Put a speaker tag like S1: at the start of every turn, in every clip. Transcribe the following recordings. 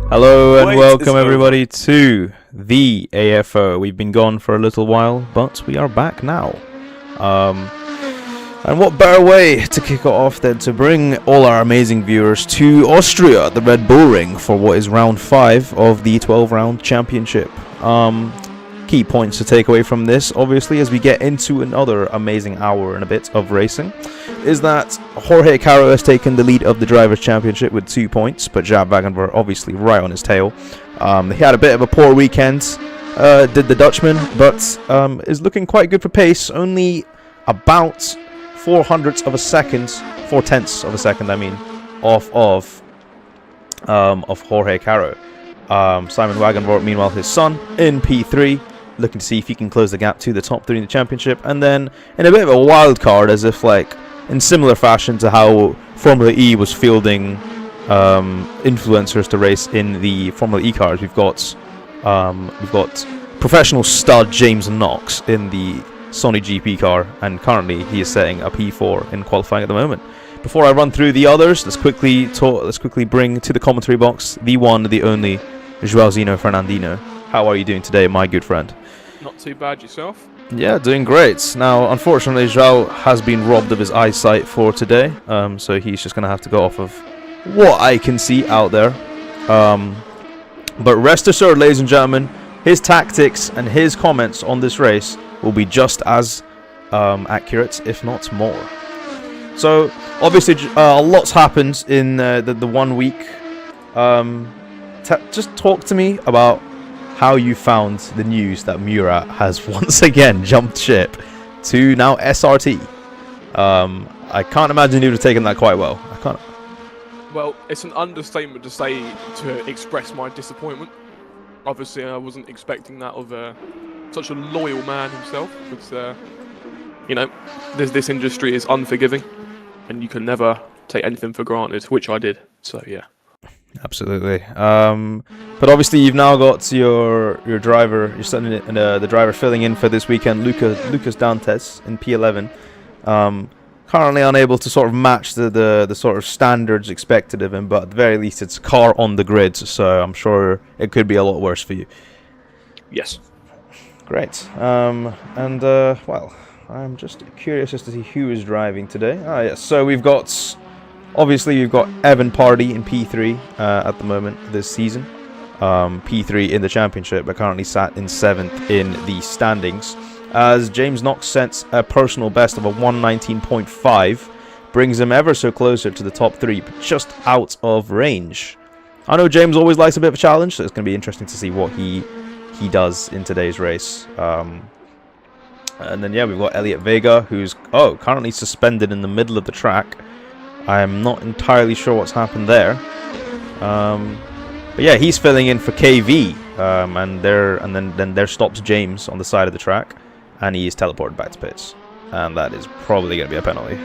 S1: Hello and welcome everybody to the AFO. We've been gone for a little while, but we are back now. And what better way to kick it off than to bring all our amazing viewers to Austria, the Red Bull Ring, for what is round 5 of the 12-round championship. Key points to take away from this, obviously, as we get into another amazing hour and a bit of racing, is that Jorge Caro has taken the lead of the Drivers' Championship with 2 points, but Jaap obviously right on his tail. He had a bit of a poor weekend, did the Dutchman, but is looking quite good for pace, only about 4/10 of a second, I mean, off of Jorge Caro. Simon Wagenvort, meanwhile, his son, in P3, looking to see if he can close the gap to the top 3 in the championship, and then in a bit of a wild card, as if like in similar fashion to how Formula E was fielding influencers to race in the Formula E cars, we've got professional stud James Knox in the Sony GP car, and currently he is setting a P4 in qualifying at the moment. Before I run through the others, let's quickly bring to the commentary box the one, the only Joãozinho Fernandinho. How are you doing today, my good friend?
S2: Not too bad, yourself?
S1: Yeah, doing great. Now, unfortunately, João has been robbed of his eyesight for today, so he's just going to have to go off of what I can see out there. But rest assured, ladies and gentlemen, his tactics and his comments on this race will be just as accurate, if not more. So, obviously, a lot's happened in the 1 week. Just talk to me about how you found the news that Murat has once again jumped ship to now SRT. I can't imagine you would have taken that quite well. I can't.
S2: Well, it's an understatement to say to express my disappointment. Obviously, I wasn't expecting that of such a loyal man himself. But, you know, this industry is unforgiving, and you can never take anything for granted, which I did. So, yeah.
S1: Absolutely. But obviously you've now got your driver, you're sending it, the driver filling in for this weekend, Lucas Dantes in P11. Currently unable to sort of match the sort of standards expected of him, but at the very least it's car on the grid, so I'm sure it could be a lot worse for you.
S2: Yes.
S1: Great. Well, I'm just curious as to see who is driving today. Ah, yes. So we've got Evan Pardee in P3 at the moment this season. P3 in the championship, but currently sat in 7th in the standings. As James Knox sets a personal best of a 119.5, brings him ever so closer to the top 3, but just out of range. I know James always likes a bit of a challenge, so it's going to be interesting to see what he does in today's race. And then, yeah, we've got Elliot Vega, who's currently suspended in the middle of the track. I'm not entirely sure what's happened there. But yeah, he's filling in for KV, and then there stops James on the side of the track, and he is teleported back to pits, and that is probably going to be a penalty.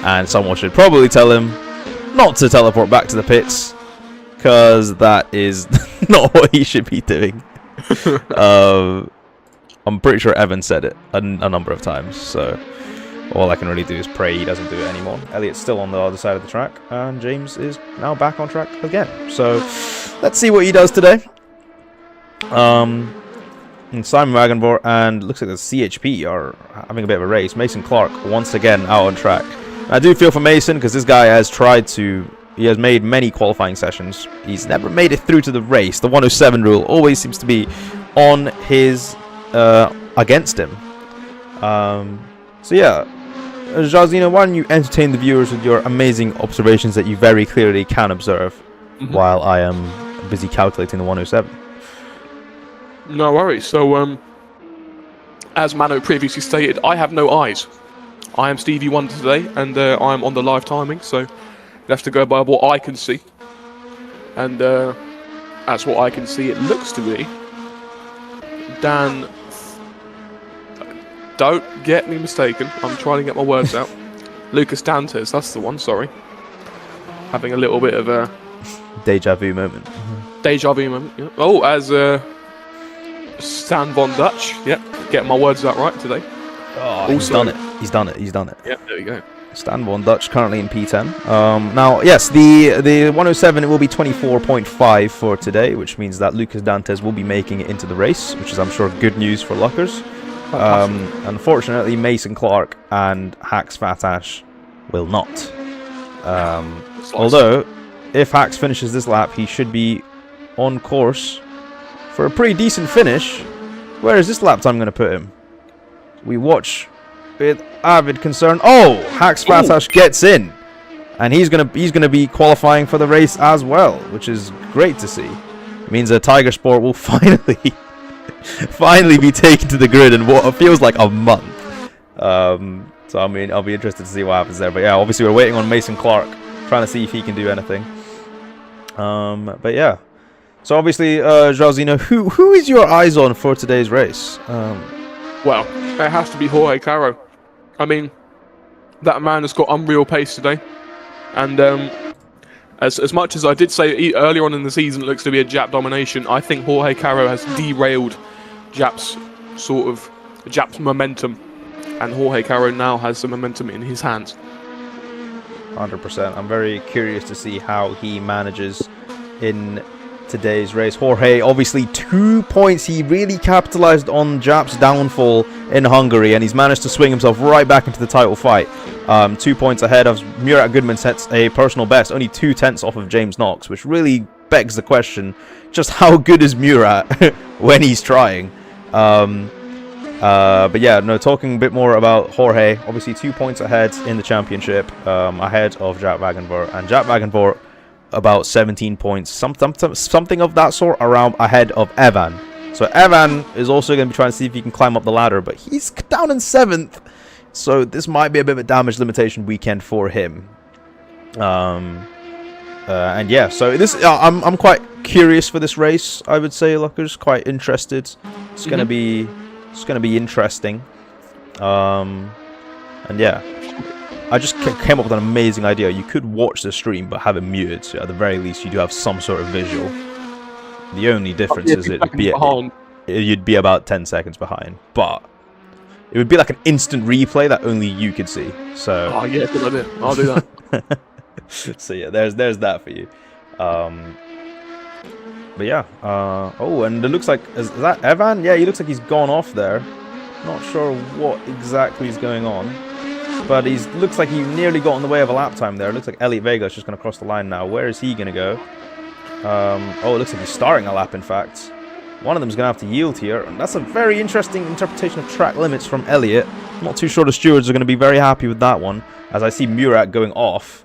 S1: And someone should probably tell him not to teleport back to the pits, because that is not what he should be doing. I'm pretty sure Evan said it a number of times, so all I can really do is pray he doesn't do it anymore. Elliot's still on the other side of the track, and James is now back on track again. So let's see what he does today. And Simon Wagenvort and looks like the CHP are having a bit of a race. Mason Clark once again out on track. I do feel for Mason, because this guy has he has made many qualifying sessions. He's never made it through to the race. The 107 rule always seems to be on his against him. So yeah, Joãozinho, why don't you entertain the viewers with your amazing observations that you very clearly can observe, while I am busy calculating the 107.
S2: No worries. So, as Mano previously stated, I have no eyes. I am Stevie Wonder today, and I'm on the live timing, so you have to go by what I can see. And as what I can see, it looks to be Dan. Don't get me mistaken. I'm trying to get my words out. Lucas Dantes, that's the one. Sorry. Having a little bit of a
S1: deja vu moment.
S2: Deja vu moment. Yeah. Oh, as Stan von Dutch. Yep, getting my words out right today.
S1: Oh, he's done it. He's done it.
S2: Yeah, there we go.
S1: Stanborn Dutch currently in P10. Now, yes, the 107, it will be 24.5 for today, which means that Lucas Dantes will be making it into the race, which is, I'm sure, good news for Luckers. Unfortunately, Mason Clark and Hax Fatash will not. Although, if Hax finishes this lap, he should be on course for a pretty decent finish. Where is this lap time going to put him? We watch with avid concern. Oh, Hax Fatash gets in, and he's gonna be qualifying for the race as well, which is great to see. It means that Tiger Sport will finally be taken to the grid in what feels like a month. So I mean, I'll be interested to see what happens there. But yeah, obviously we're waiting on Mason Clark, trying to see if he can do anything. But yeah. So obviously, Joãozinho, who is your eyes on for today's race?
S2: Well, it has to be Jorge Caro. I mean, that man has got unreal pace today. And as much as I did say earlier on in the season it looks to be a Jaap domination, I think Jorge Caro has derailed Jaap's momentum. And Jorge Caro now has some momentum in his hands.
S1: 100%. I'm very curious to see how he manages in today's race. Jorge, obviously 2 points. He really capitalized on Jaap's downfall in Hungary, and he's managed to swing himself right back into the title fight. 2 points ahead of Murat Goodman, sets a personal best, only 2/10 off of James Knox, which really begs the question, just how good is Murat when he's trying? But yeah, no, talking a bit more about Jorge, obviously 2 points ahead in the championship, ahead of Jaap Wagenvoort, and Jaap Wagenvoort about 17 points, something of that sort, around ahead of Evan. So Evan is also going to be trying to see if he can climb up the ladder, but he's down in 7th, so this might be a bit of a damage limitation weekend for him. And yeah, so this I'm quite curious for this race. I would say, Luckers, quite interested. It's gonna be interesting. And yeah, I just came up with an amazing idea. You could watch the stream but have it muted, so at the very least you do have some sort of visual. The only difference is you'd be about 10 seconds behind, but it would be like an instant replay that only you could see. So
S2: oh yeah, good idea. I'll do that.
S1: So yeah, there's that for you. But yeah, oh, and it looks like, is that Evan? Yeah, he looks like he's gone off there. Not sure what exactly is going on, but he looks like he nearly got in the way of a lap time there. It looks like Elliot Vega is just going to cross the line now. Where is he going to go? Oh, it looks like he's starting a lap, in fact. One of them is going to have to yield here, and that's a very interesting interpretation of track limits from Elliot. I'm not too sure the stewards are going to be very happy with that one, as I see Murat going off.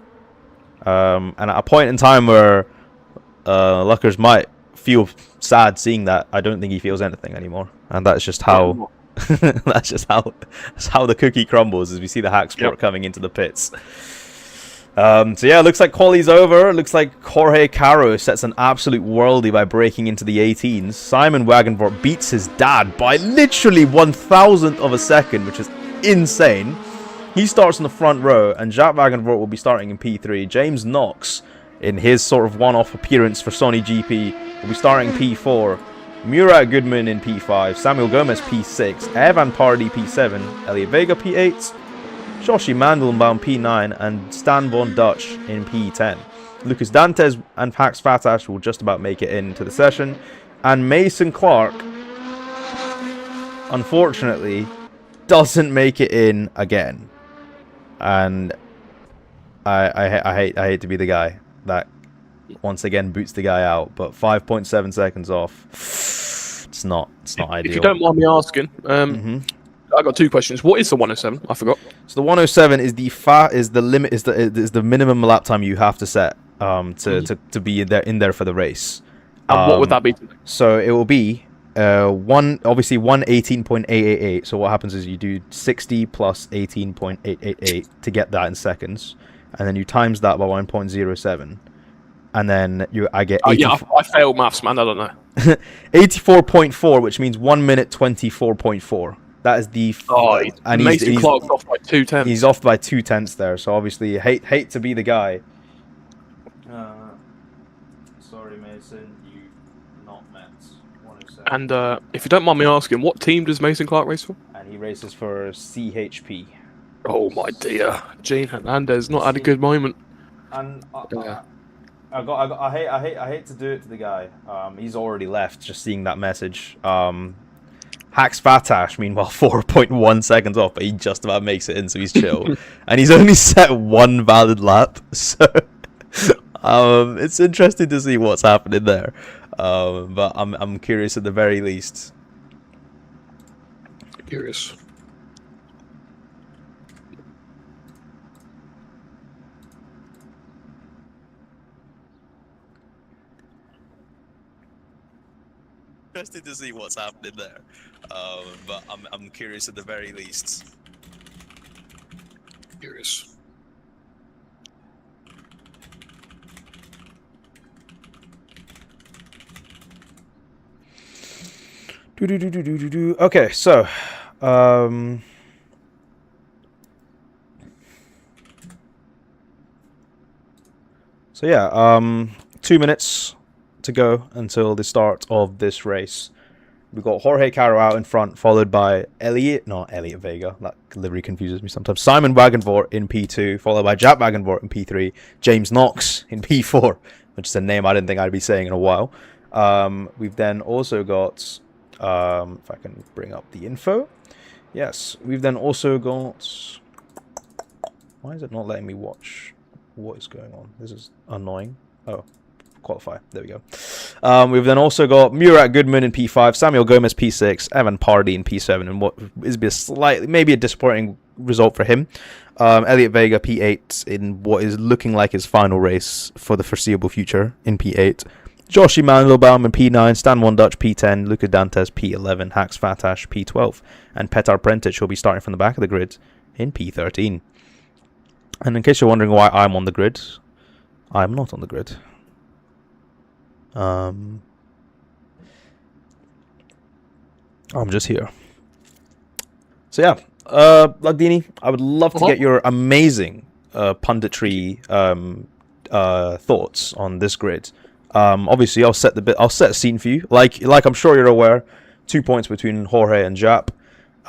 S1: And at a point in time where Luckers might feel sad seeing that, I don't think he feels anything anymore, and that's just how that's how the cookie crumbles as we see the hack sport coming into the pits. So yeah, looks like quali's over. Looks like Jorge Caro sets an absolute worldie by breaking into the 18s. Simon Wagenvoort beats his dad by literally 1,000th of a second, which is insane. He starts in the front row, and Jaap Wagenvoort will be starting in P3. James Knox, in his sort of one-off appearance for Sony GP, will be starting P4. Murat Goodman in P5. Samuel Gomez P6. Evan Pardy P7. Elliot Vega P8. Joshi Mandelbaum P9. And Stanborn Dutch in P10. Lucas Dantes and Hax Fatash will just about make it into the session. And Mason Clark, unfortunately, doesn't make it in again. And I hate to be the guy that once again boots the guy out, but 5.7 seconds off. It's not ideal.
S2: If you don't mind me asking, I got two questions. What is the 107? I forgot.
S1: So the 107 is the minimum lap time you have to set to be in there for the race.
S2: And what would that be?
S1: So it will be obviously 118.888. So what happens is you do 60 plus 18.888 to get that in seconds, and then you times that by 1.07, and then I get.
S2: Yeah, I failed maths, man. I don't know.
S1: 84.4, which means 1 minute 24.4. That is the.
S2: And Mason Clark's off by 2/10.
S1: He's off by 2/10 there. So obviously, hate to be the guy. Sorry, Mason, you not met 107.
S2: And if you don't mind me asking, what team does Mason Clark race for?
S1: And he races for CHP.
S2: Oh my dear, Gene Hernandez not had a good moment.
S1: And
S2: Yeah.
S1: I hate to do it to the guy. He's already left. Just seeing that message. Hacks Fatash, meanwhile, 4.1 seconds off, but he just about makes it in, so he's chill. And he's only set one valid lap, so it's interesting to see what's happening there. But I'm curious at the very least.
S2: Curious.
S1: Interesting to see what's happening there. But I'm curious at the very least.
S2: Curious.
S1: Okay, so yeah, 2 minutes to go until the start of this race. We've got Jorge Caro out in front, followed by Elliot Vega. That livery confuses me sometimes. Simon Wagenvort in P2, followed by Jaap Wagenvort in P3. James Knox in P4, which is a name I didn't think I'd be saying in a while. We've then also got, if I can bring up the info. Yes, we've then also got... Why is it not letting me watch what is going on? This is annoying. Oh. Qualify. There we go. We've then also got Murat Goodman in P5, Samuel Gomez P6, Evan Pardy in P7, and what is maybe a disappointing result for him. Elliot Vega P8 in what is looking like his final race for the foreseeable future in P8. Joshi Mandelbaum in P9, Stan One Dutch P10, Luca Dantes P11, Hax Fatash P12, and Petar Prentić will be starting from the back of the grid in P13. And in case you're wondering why I'm on the grid, I'm not on the grid. I'm just here. So yeah, Lagdini, I would love to get your amazing punditry thoughts on this grid. Obviously, I'll set a scene for you. Like I'm sure you're aware, 2 points between Jorge and Jaap.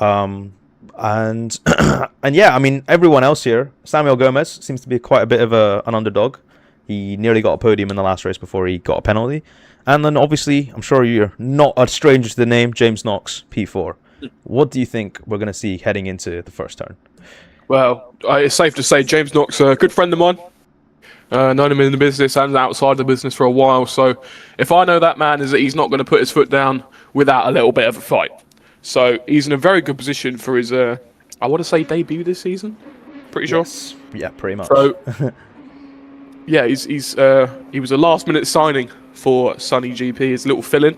S1: And and yeah, I mean everyone else here. Samuel Gomez seems to be quite a bit of an underdog. He nearly got a podium in the last race before he got a penalty. And then, obviously, I'm sure you're not a stranger to the name, James Knox, P4. What do you think we're going to see heading into the first turn?
S2: Well, it's safe to say James Knox, a good friend of mine. Known him in the business and outside the business for a while. So if I know that man is that he's not going to put his foot down without a little bit of a fight. So he's in a very good position for his, I want to say, debut this season. Pretty sure.
S1: Yes. Yeah, pretty much.
S2: So, yeah, he was a last-minute signing for Sunny GP, his little fill-in,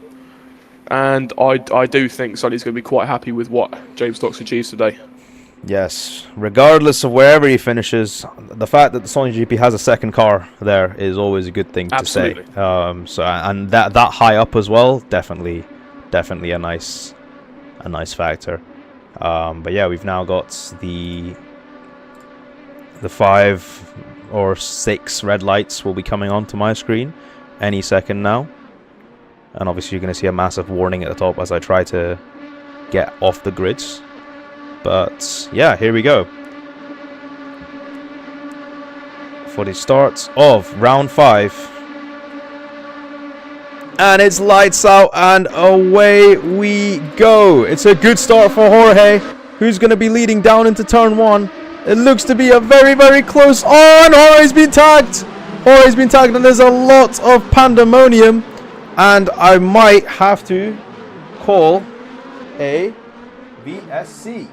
S2: and I do think Sunny's going to be quite happy with what James Knox achieves today.
S1: Yes, regardless of wherever he finishes, the fact that the Sunny GP has a second car there is always a good thing to say. So and that high up as well, definitely a nice factor. But yeah, we've now got the 5 or 6 red lights will be coming onto my screen any second now, and obviously you're going to see a massive warning at the top as I try to get off the grids. But yeah, here we go for the start of round 5, and it's lights out and away we go. It's a good start for Jorge, who's going to be leading down into turn 1. It looks to be a very, very close on. Jorge's been tagged. And there's a lot of pandemonium. And I might have to call a VSC.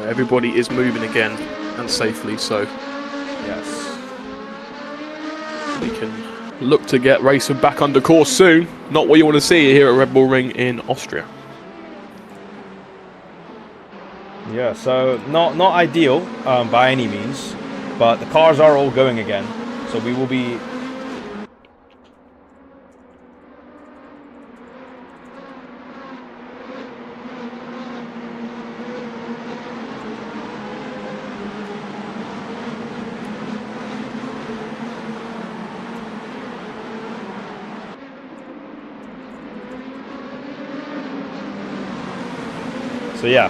S2: Everybody is moving again and safely, so
S1: yes,
S2: we can look to get racing back under course soon. Not what you want to see here at Red Bull Ring in Austria.
S1: Yeah, so not ideal by any means, but the cars are all going again, so we will be. So yeah,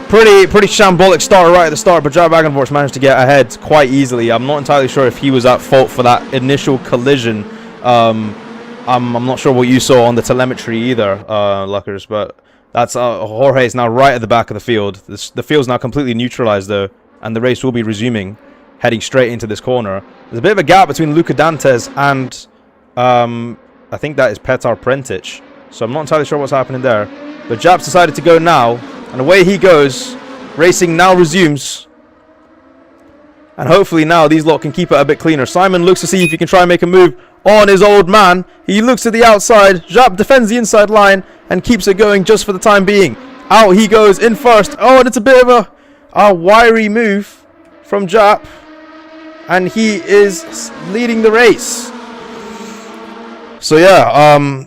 S1: pretty shambolic start right at the start, but Jaap Wagenvoorts managed to get ahead quite easily. I'm not entirely sure if he was at fault for that initial collision. I'm not sure what you saw on the telemetry either, Luckers, but that's Jorge is now right at the back of the field. The field's now completely neutralized though, and the race will be resuming, heading straight into this corner. There's a bit of a gap between Luka Dantes and I think that is Petar Prentic. So I'm not entirely sure what's happening there. But Jaap's decided to go now, and away he goes. Racing now resumes. And hopefully now these lot can keep it a bit cleaner. Simon looks to see if he can try and make a move on his old man. He looks to the outside. Jaap defends the inside line and keeps it going just for the time being. Out he goes in first. Oh, and it's a bit of a wiry move from Jaap. And he is leading the race. So yeah,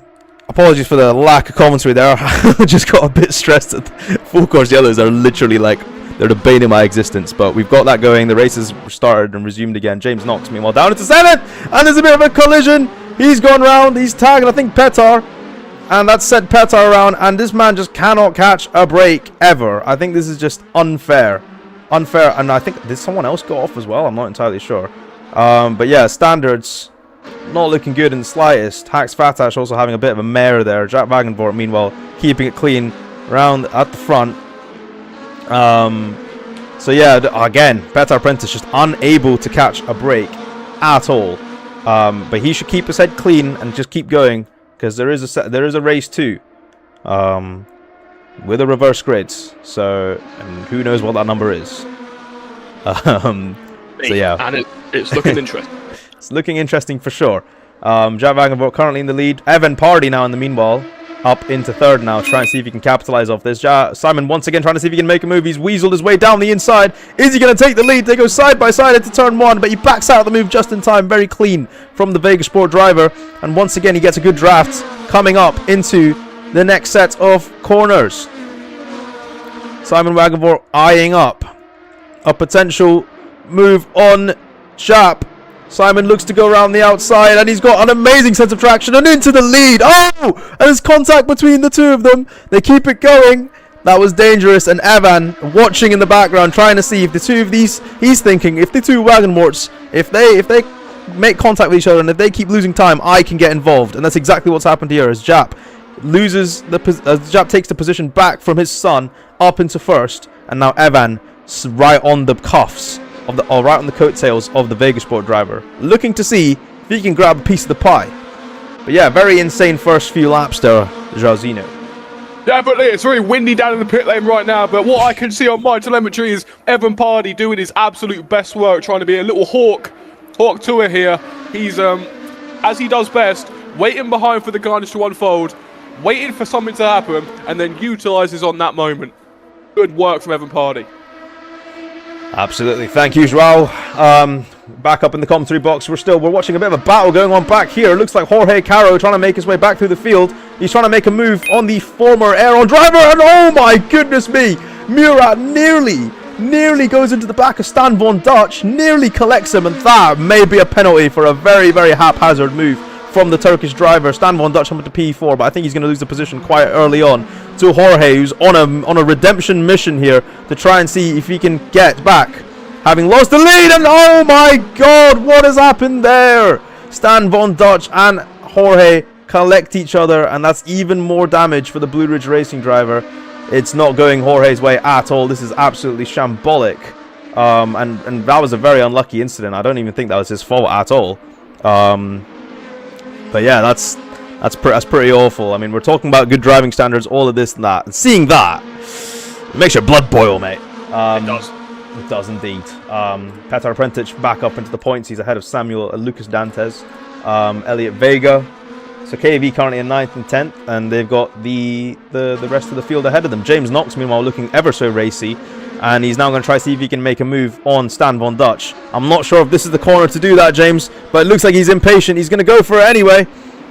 S1: apologies for the lack of commentary there. I just got a bit stressed that full course yellows are literally like, they're the bane of my existence. But we've got that going. The race has started and resumed again. James Knox, meanwhile, down into 7th. And there's a bit of a collision. He's gone round. He's tagging, I think, Petar. And that's sent Petar around. And this man just cannot catch a break ever. I think this is just unfair. Unfair. And I think, did someone else go off as well? I'm not entirely sure. But yeah, standards not looking good in the slightest. Hax Fatash also having a bit of a mare there. Jaap Wagenvoort, meanwhile, keeping it clean around at the front. So yeah, again, Petar Prentic just unable to catch a break at all. But he should keep his head clean and just keep going, because there is a race too, with a reverse grids. So, and who knows what that number is. So yeah,
S2: and it's looking interesting.
S1: It's looking interesting for sure. Jaap Wagenvoort currently in the lead. Evan Pardy now in the meanwhile up into 3rd now, trying to see if he can capitalize off this. Simon once again trying to see if he can make a move. He's weaseled his way down the inside. Is he going to take the lead? They go side by side into turn 1, but he backs out the move just in time. Very clean from the Vega Sport driver. And once again, he gets a good draft coming up into the next set of corners. Simon Wagenvoort eyeing up a potential move on Jaap. Simon looks to go around the outside, and he's got an amazing sense of traction and into the lead. Oh! And there's contact between the two of them. They keep it going. That was dangerous. And Evan watching in the background, trying to see if the two of these, he's thinking, if the two Wagenvoorts, if they make contact with each other and if they keep losing time, I can get involved. And that's exactly what's happened here as Jaap loses Jaap takes the position back from his son up into 1st, and now Evan right on the cuffs of the, or right on the coattails of the Vega Sport driver, looking to see if he can grab a piece of the pie. But yeah, very insane first few laps there, Jairzinho.
S2: Definitely, it's very windy down in the pit lane right now, but what I can see on my telemetry is Evan Pardy doing his absolute best work, trying to be a little hawk tour here. He's, as he does best, waiting behind for the carnage to unfold, waiting for something to happen, and then utilises on that moment. Good work from Evan Pardy.
S1: Absolutely, thank you, Joao. Back up in the commentary box, we're watching a bit of a battle going on back here. It looks like Jorge Caro trying to make his way back through the field. He's trying to make a move on the former Aeron driver, and oh my goodness me, Murat nearly goes into the back of Stan Von Dutch, nearly collects him, and that may be a penalty for a very, very haphazard move from the Turkish driver. Stan Von Dutch up to P4, but I think he's going to lose the position quite early on to Jorge, who's on a redemption mission here to try and see if he can get back, having lost the lead. And oh my god, what has happened there? Stan Von Dutch and Jorge collect each other, and that's even more damage for the Blue Ridge Racing driver. It's not going Jorge's way at all. This is absolutely shambolic, and that was a very unlucky incident. I don't even think that was his fault at all. But yeah, that's pretty awful. I mean, we're talking about good driving standards, all of this and that, and seeing that, it makes your blood boil, mate.
S2: It does.
S1: It does indeed. Petar Prentic back up into the points. He's ahead of Samuel Lucas Dantes, Elliot Vega. So KV currently in 9th and 10th, and they've got the rest of the field ahead of them. James Knox, meanwhile, looking ever so racy, and he's now going to try to see if he can make a move on Stan Von Dutch. I'm not sure if this is the corner to do that, James, but it looks like he's impatient. He's going to go for it anyway,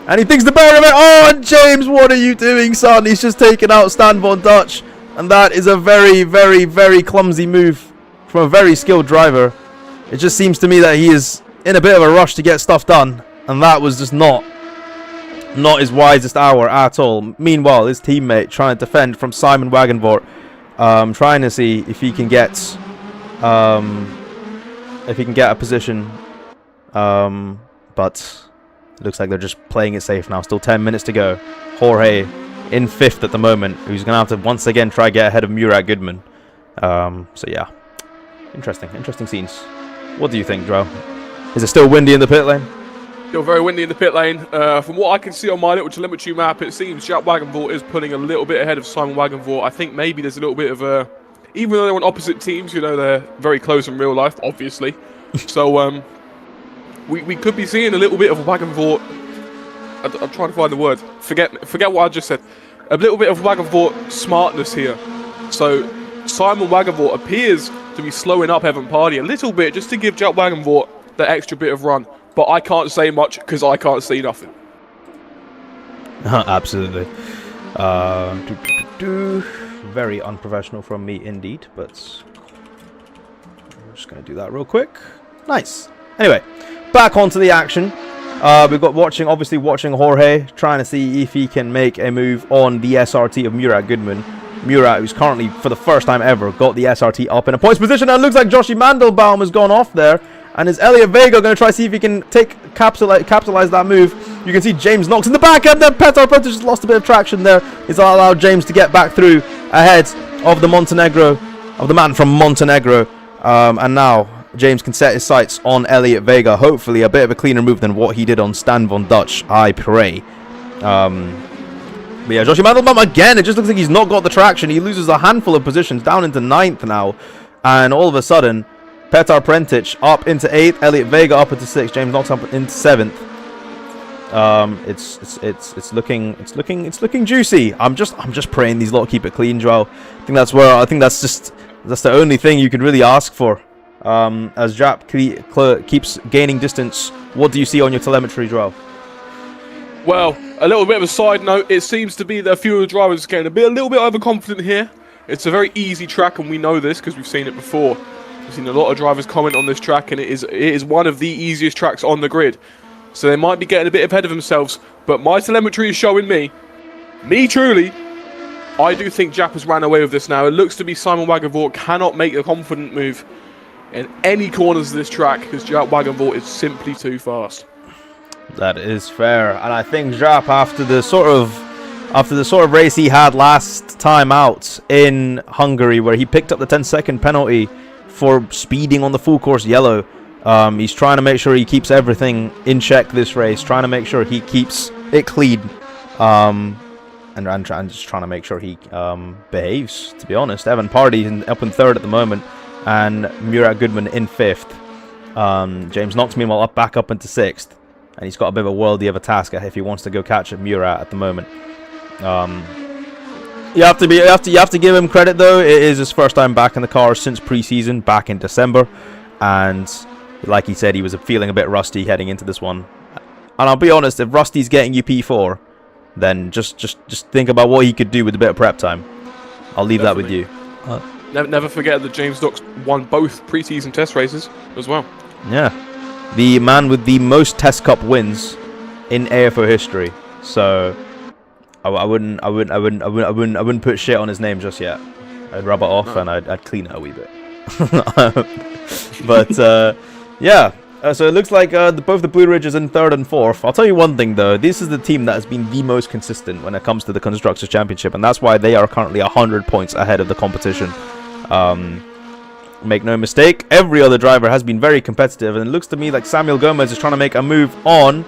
S1: and he thinks the better of it. Oh, and James, what are you doing, son? He's just taken out Stan Von Dutch, and that is a very, very, very clumsy move from a very skilled driver. It just seems to me that he is in a bit of a rush to get stuff done, and that was just not his wisest hour at all. Meanwhile, his teammate trying to defend from Simon Wagenvoort trying to see if he can get a position. But it looks like they're just playing it safe now. Still 10 minutes to go. Jorge in 5th at the moment, who's going to have to once again try to get ahead of Murat Goodman. So yeah, interesting scenes. What do you think, Joe? Is it still windy in the pit lane?
S2: Still very windy in the pit lane. From what I can see on my little telemetry map, it seems Jaap Wagenvoort is pulling a little bit ahead of Simon Wagenvoort. I think maybe there's a little bit of a... Even though they're on opposite teams, you know, they're very close in real life, obviously. So, we could be seeing a little bit of Wagenvoort... I'm trying to find the word. Forget what I just said. A little bit of Wagenvoort smartness here. So, Simon Wagenvoort appears to be slowing up Evan Pardee a little bit just to give Jaap Wagenvoort that extra bit of run. But I can't say much because I can't see nothing.
S1: Absolutely. Very unprofessional from me indeed, but we're just going to do that real quick. Nice. Anyway, back onto the action. We've got obviously watching Jorge, trying to see if he can make a move on the SRT of Murat Goodman. Murat, who's currently, for the first time ever, got the SRT up in a points position. And it looks like Joshi Mandelbaum has gone off there. And is Elliot Vega going to try to see if he can capitalize that move? You can see James Knox in the back, and then Petar Prentic just lost a bit of traction there. He's allowed James to get back through ahead of the man from Montenegro. And now James can set his sights on Elliot Vega. Hopefully a bit of a cleaner move than what he did on Stan von Dutch, I pray. But yeah, Joshi Mandelbaum again, it just looks like he's not got the traction. He loses a handful of positions down into 9th now. And all of a sudden, Petar Prentic up into 8th, Elliot Vega up into 6th, James Knox up into 7th. It's looking juicy. I'm just praying these lot keep it clean, Joel. I think that's the only thing you can really ask for. As Jaap keeps gaining distance, what do you see on your telemetry, Joel?
S2: Well, a little bit of a side note, it seems to be that a few of the drivers are getting a little bit overconfident here. It's a very easy track, and we know this because we've seen it before. We've seen a lot of drivers comment on this track, and it is one of the easiest tracks on the grid. So they might be getting a bit ahead of themselves, but my telemetry is showing me truly, I do think Jaap has ran away with this now. It looks to be Simon Wagenvoort cannot make a confident move in any corners of this track because Jaap Wagenvoort is simply too fast.
S1: That is fair, and I think Jaap, after the sort of race he had last time out in Hungary, where he picked up the 10-second penalty for speeding on the full course yellow, he's trying to make sure he keeps everything in check this race, trying to make sure he keeps it clean, and just trying to make sure he behaves, to be honest. Evan Pardee up in 3rd at the moment, and Murat Goodman in 5th. James Knox, meanwhile, back up into 6th, and he's got a bit of a worldie of a task if he wants to go catch Murat at the moment. You have to give him credit though. It is his first time back in the car since pre-season, back in December, and like he said, he was feeling a bit rusty heading into this one. And I'll be honest, if Rusty's getting you P4, then just think about what he could do with a bit of prep time. I'll leave
S2: Definitely.
S1: that with
S2: you. Never forget that James Knox won both pre-season test races as well.
S1: Yeah, the man with the most Test Cup wins in AFO history. So I wouldn't put shit on his name just yet. I'd rub it off and I'd clean it a wee bit. But yeah, so it looks like both the Blue Ridges in 3rd and 4th. I'll tell you one thing though, this is the team that has been the most consistent when it comes to the Constructors' Championship, and that's why they are currently 100 points ahead of the competition. Make no mistake, every other driver has been very competitive, and it looks to me like Samuel Gomez is trying to make a move on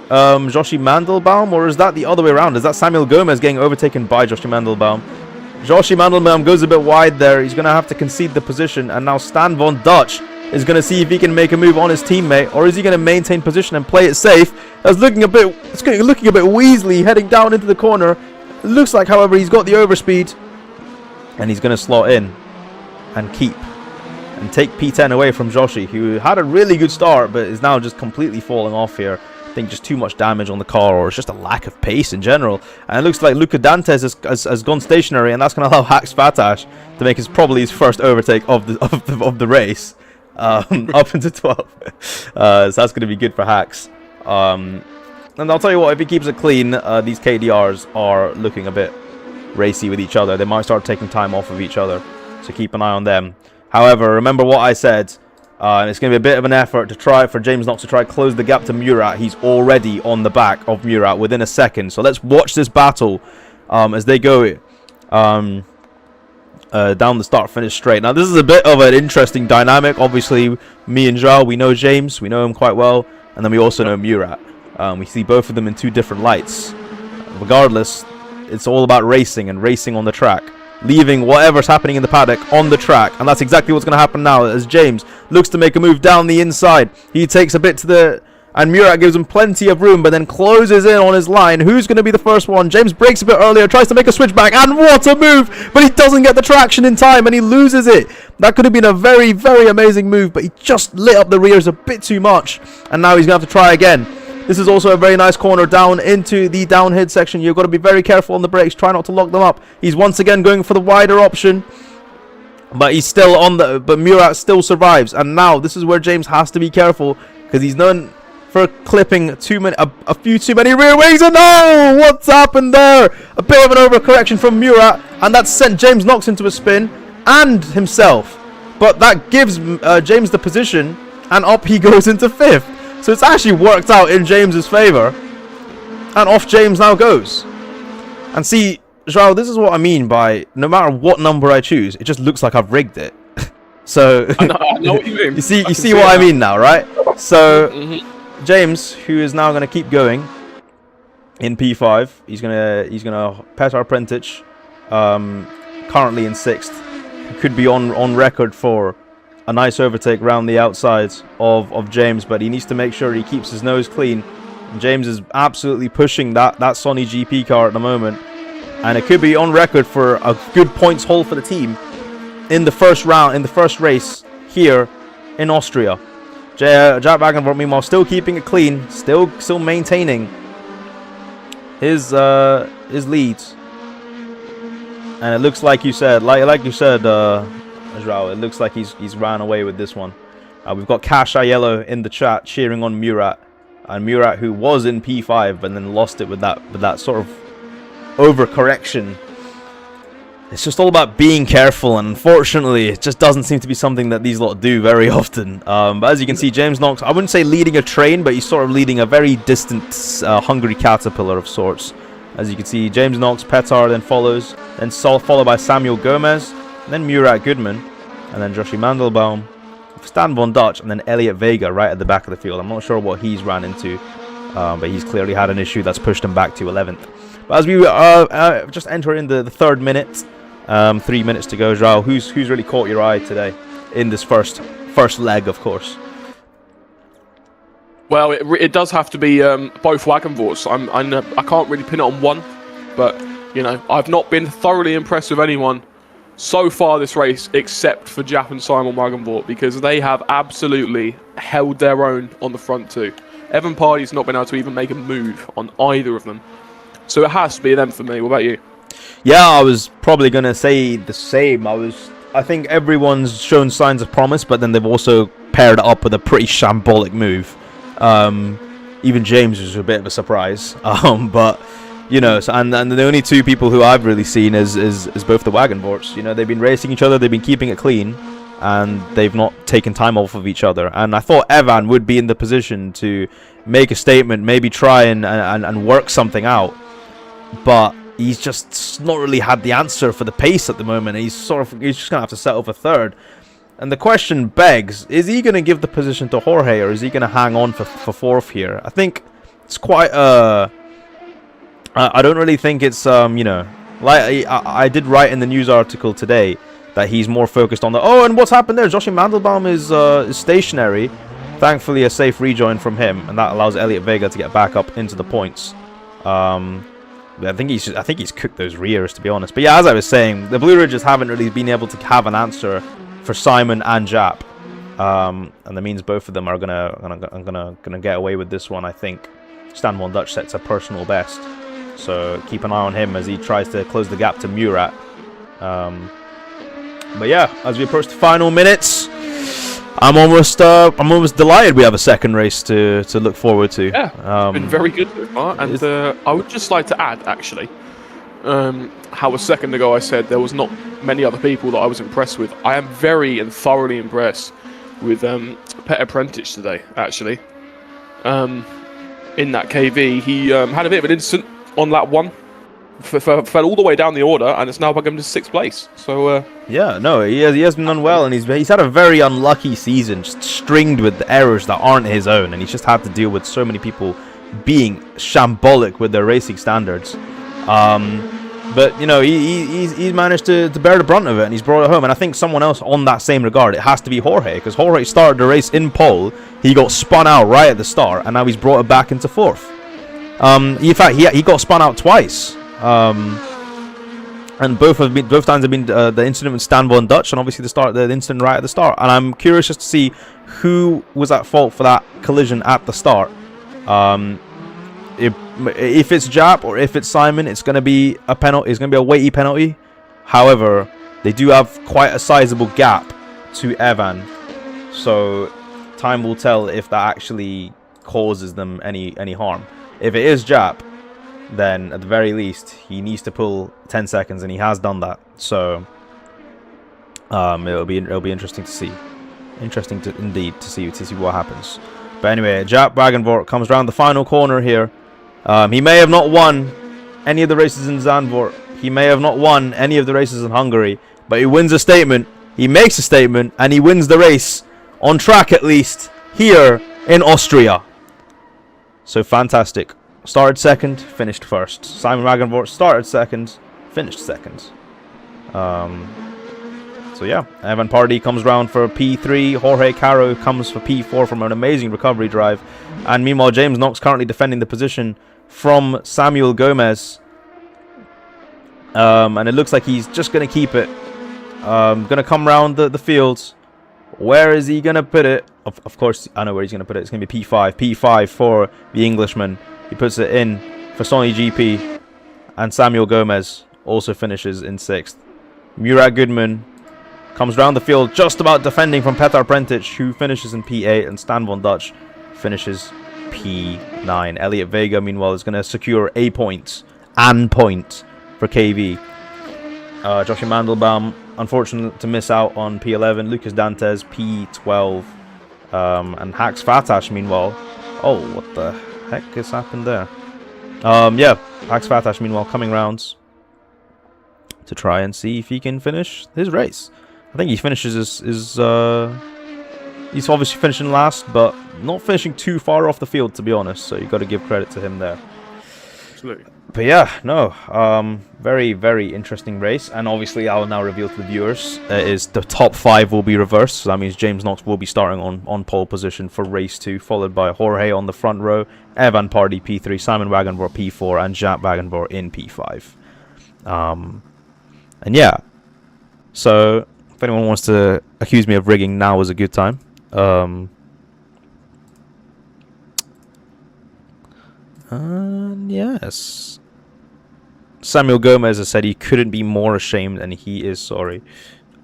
S1: Joshi Mandelbaum, or is that the other way around? Is that Samuel Gomez getting overtaken by Joshi Mandelbaum? Joshi Mandelbaum goes a bit wide there. He's going to have to concede the position, and now Stan von Dutch is going to see if he can make a move on his teammate, or is he going to maintain position and play it safe? It's looking a bit Weasley heading down into the corner. It looks like, however, he's got the overspeed, and he's going to slot in and take P10 away from Joshi, who had a really good start but is now just completely falling off here. I think just too much damage on the car, or it's just a lack of pace in general. And it looks like Luca Dantes has gone stationary, and that's going to allow Hax Fatash to make probably his first overtake of the race, up into 12. So that's going to be good for Hax. And I'll tell you what, if he keeps it clean, these KDRs are looking a bit racy with each other. They might start taking time off of each other, so keep an eye on them. However, remember what I said. It's going to be a bit of an effort to try for James Knox to try to close the gap to Murat. He's already on the back of Murat within a second. So let's watch this battle as they go down the start-finish straight. Now, this is a bit of an interesting dynamic. Obviously, me and Joao, we know James. We know him quite well. And then we also know Murat. We see both of them in two different lights. Regardless, it's all about racing and racing on the track. Leaving whatever's happening in the paddock on the track. And that's exactly what's going to happen now as James looks to make a move down the inside. He takes a bit to the... And Murat gives him plenty of room, but then closes in on his line. Who's going to be the first one? James breaks a bit earlier, tries to make a switchback, and what a move! But he doesn't get the traction in time, and he loses it. That could have been a very, very amazing move, but he just lit up the rears a bit too much. And now he's going to have to try again. This is also a very nice corner down into the downhill section. You've got to be very careful on the brakes. Try not to lock them up. He's once again going for the wider option. But he's still on the... But Murat still survives. And now this is where James has to be careful. Because he's known for clipping a few too many rear wings. And no! What's happened there? A bit of an overcorrection from Murat. And that sent James Knox into a spin. And himself. But that gives James the position. And up he goes into 5th. So it's actually worked out in James's favour. And off James now goes. And see, Joao, this is what I mean by no matter what number I choose, it just looks like I've rigged it. So
S2: I know what you mean.
S1: you see what I mean now, right? So James, who is now going to keep going in P5, he's gonna Petar Prentic, currently in 6th. He could be on record for a nice overtake round the outside of James, but he needs to make sure he keeps his nose clean. And James is absolutely pushing that Sony GP car at the moment, and it could be on record for a good points haul for the team in the first round, in the first race here in Austria. Jaap Wagenvoort, meanwhile, still keeping it clean, still maintaining his lead. And it looks like you said, Joao, it looks like he's ran away with this one. We've got Cash Aiello in the chat cheering on Murat, and Murat, who was in P5 but then lost it with that sort of overcorrection. It's just all about being careful, and unfortunately it just doesn't seem to be something that these lot do very often. But as you can see, James Knox, I wouldn't say leading a train, but he's sort of leading a very distant hungry caterpillar of sorts. As you can see, James Knox, Petar then follows, then followed by Samuel Gomez, then Murat Goodman, and then Joshi Mandelbaum, Stan von Dutch, and then Elliot Vega right at the back of the field. I'm not sure what he's ran into, but he's clearly had an issue that's pushed him back to 11th. But as we just enter in the 3rd minute, 3 minutes to go, Joao, who's really caught your eye today in this first leg, of course?
S2: Well, it does have to be both Wagenvoorts. I can't really pin it on one, but you know, I've not been thoroughly impressed with anyone so far this race, except for Jaap and Simon Wagenvoort, because they have absolutely held their own on the front two. Evan Pardy's not been able to even make a move on either of them. So it has to be them for me. What about you?
S1: Yeah, I was probably going to say the same. I think everyone's shown signs of promise, but then they've also paired it up with a pretty shambolic move. Even James was a bit of a surprise. But you know, and the only two people who I've really seen is both the Wagenvoorts. You know, they've been racing each other, they've been keeping it clean, and they've not taken time off of each other. And I thought Evan would be in the position to make a statement, maybe try and work something out, but he's just not really had the answer for the pace at the moment. He's just gonna have to settle for 3rd. And the question begs: is he gonna give the position to Jorge, or is he gonna hang on for 4th here? I think it's quite I don't really think it's you know, like I did write in the news article today that he's more focused on and what's happened there? Joshi Mandelbaum is stationary. Thankfully, a safe rejoin from him, and that allows Elliot Vega to get back up into the points. I think he's cooked those rears, to be honest. But yeah, as I was saying, the Blue Ridges haven't really been able to have an answer for Simon and Jaap, and that means both of them are gonna get away with this one. I think Stan von Dutch sets a personal best, so keep an eye on him as he tries to close the gap to Murat. But yeah, as we approach the final minutes, I'm almost delighted we have a second race to look forward to.
S2: Yeah, it's been very good so far, and I would just like to add, actually, how a second ago I said there was not many other people that I was impressed with. I am very and thoroughly impressed with Pet Apprentice today, actually. In that KV, he had a bit of an incident on lap 1. Fell all the way down the order, and it's now back him to 6th place. So
S1: yeah, no, he has been done well, and he's had a very unlucky season, just stringed with errors that aren't his own, and he's just had to deal with so many people being shambolic with their racing standards. But you know, he's managed to bear the brunt of it, and he's brought it home. And I think someone else on that same regard, it has to be Jorge, because Jorge started the race in pole. He got spun out right at the start, and now he's brought it back into 4th. In fact, he got spun out twice. And both times have been the incident with Stan Von Dutch, and obviously the incident right at the start. And I'm curious just to see who was at fault for that collision at the start. If it's Jaap or if it's Simon, it's going to be a penalty. It's going to be a weighty penalty. However, they do have quite a sizable gap to Evan, so time will tell if that actually causes them any harm. If it is Jaap, then at the very least he needs to pull 10 seconds, and he has done that. So it'll be interesting to see, indeed to see what happens. But anyway, Jaap Wagenvort comes around the final corner here. He may have not won any of the races in Zandvoort. He may have not won any of the races in Hungary, but he wins a statement. He makes a statement, and he wins the race on track, at least here in Austria. So fantastic. Started second, finished first. Simon Wagenvort started second, finished second. So yeah, Evan Pardy comes round for P3. Jorge Caro comes for P4 from an amazing recovery drive. And meanwhile, James Knox currently defending the position from Samuel Gomez. And it looks like he's just going to keep it. Going to come round the field. Where is he going to put it? Of course, I know where he's going to put it. It's going to be P5. P5 for the Englishman. He puts it in for Austrian GP. And Samuel Gomez also finishes in 6th. Murat Goodman comes round the field, just about defending from Petar Prentic, who finishes in P8, and Stan Von Dutch finishes P9. Elliot Vega, meanwhile, is going to secure a point for KV. Joshua Mandelbaum, unfortunate to miss out on P11. Lucas Dantes, P12. And Hax Fatash, meanwhile. Oh, what the heck has happened there? Yeah, Hax Fatash, meanwhile, coming round to try and see if he can finish his race. I think he finishes he's obviously finishing last, but not finishing too far off the field, to be honest. So you've got to give credit to him there.
S2: Absolutely.
S1: But yeah, no, very, very interesting race. And obviously, I will now reveal to the viewers is the top 5 will be reversed. So that means James Knox will be starting on pole position for race 2, followed by Jorge on the front row, Evan Pardy P3, Simon Wagenvort P4, and Jaap Wagenvort in P5. And yeah, so if anyone wants to accuse me of rigging, now is a good time. And yes, Samuel Gomez has said he couldn't be more ashamed, and he is sorry.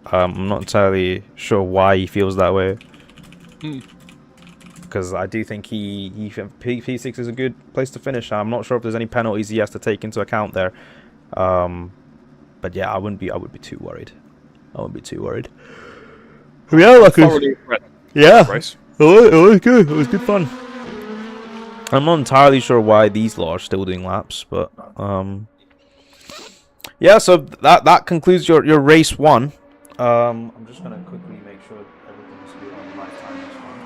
S1: I'm not entirely sure why he feels that way, because I do think P6 is a good place to finish. I'm not sure if there's any penalties he has to take into account there. But yeah, I would be too worried. I wouldn't be too worried. Yeah, like yeah, it was good. It was good fun. I'm not entirely sure why these lot are still doing laps, but yeah. So that concludes your race 1. I'm just gonna quickly make sure everything's good on live time this one.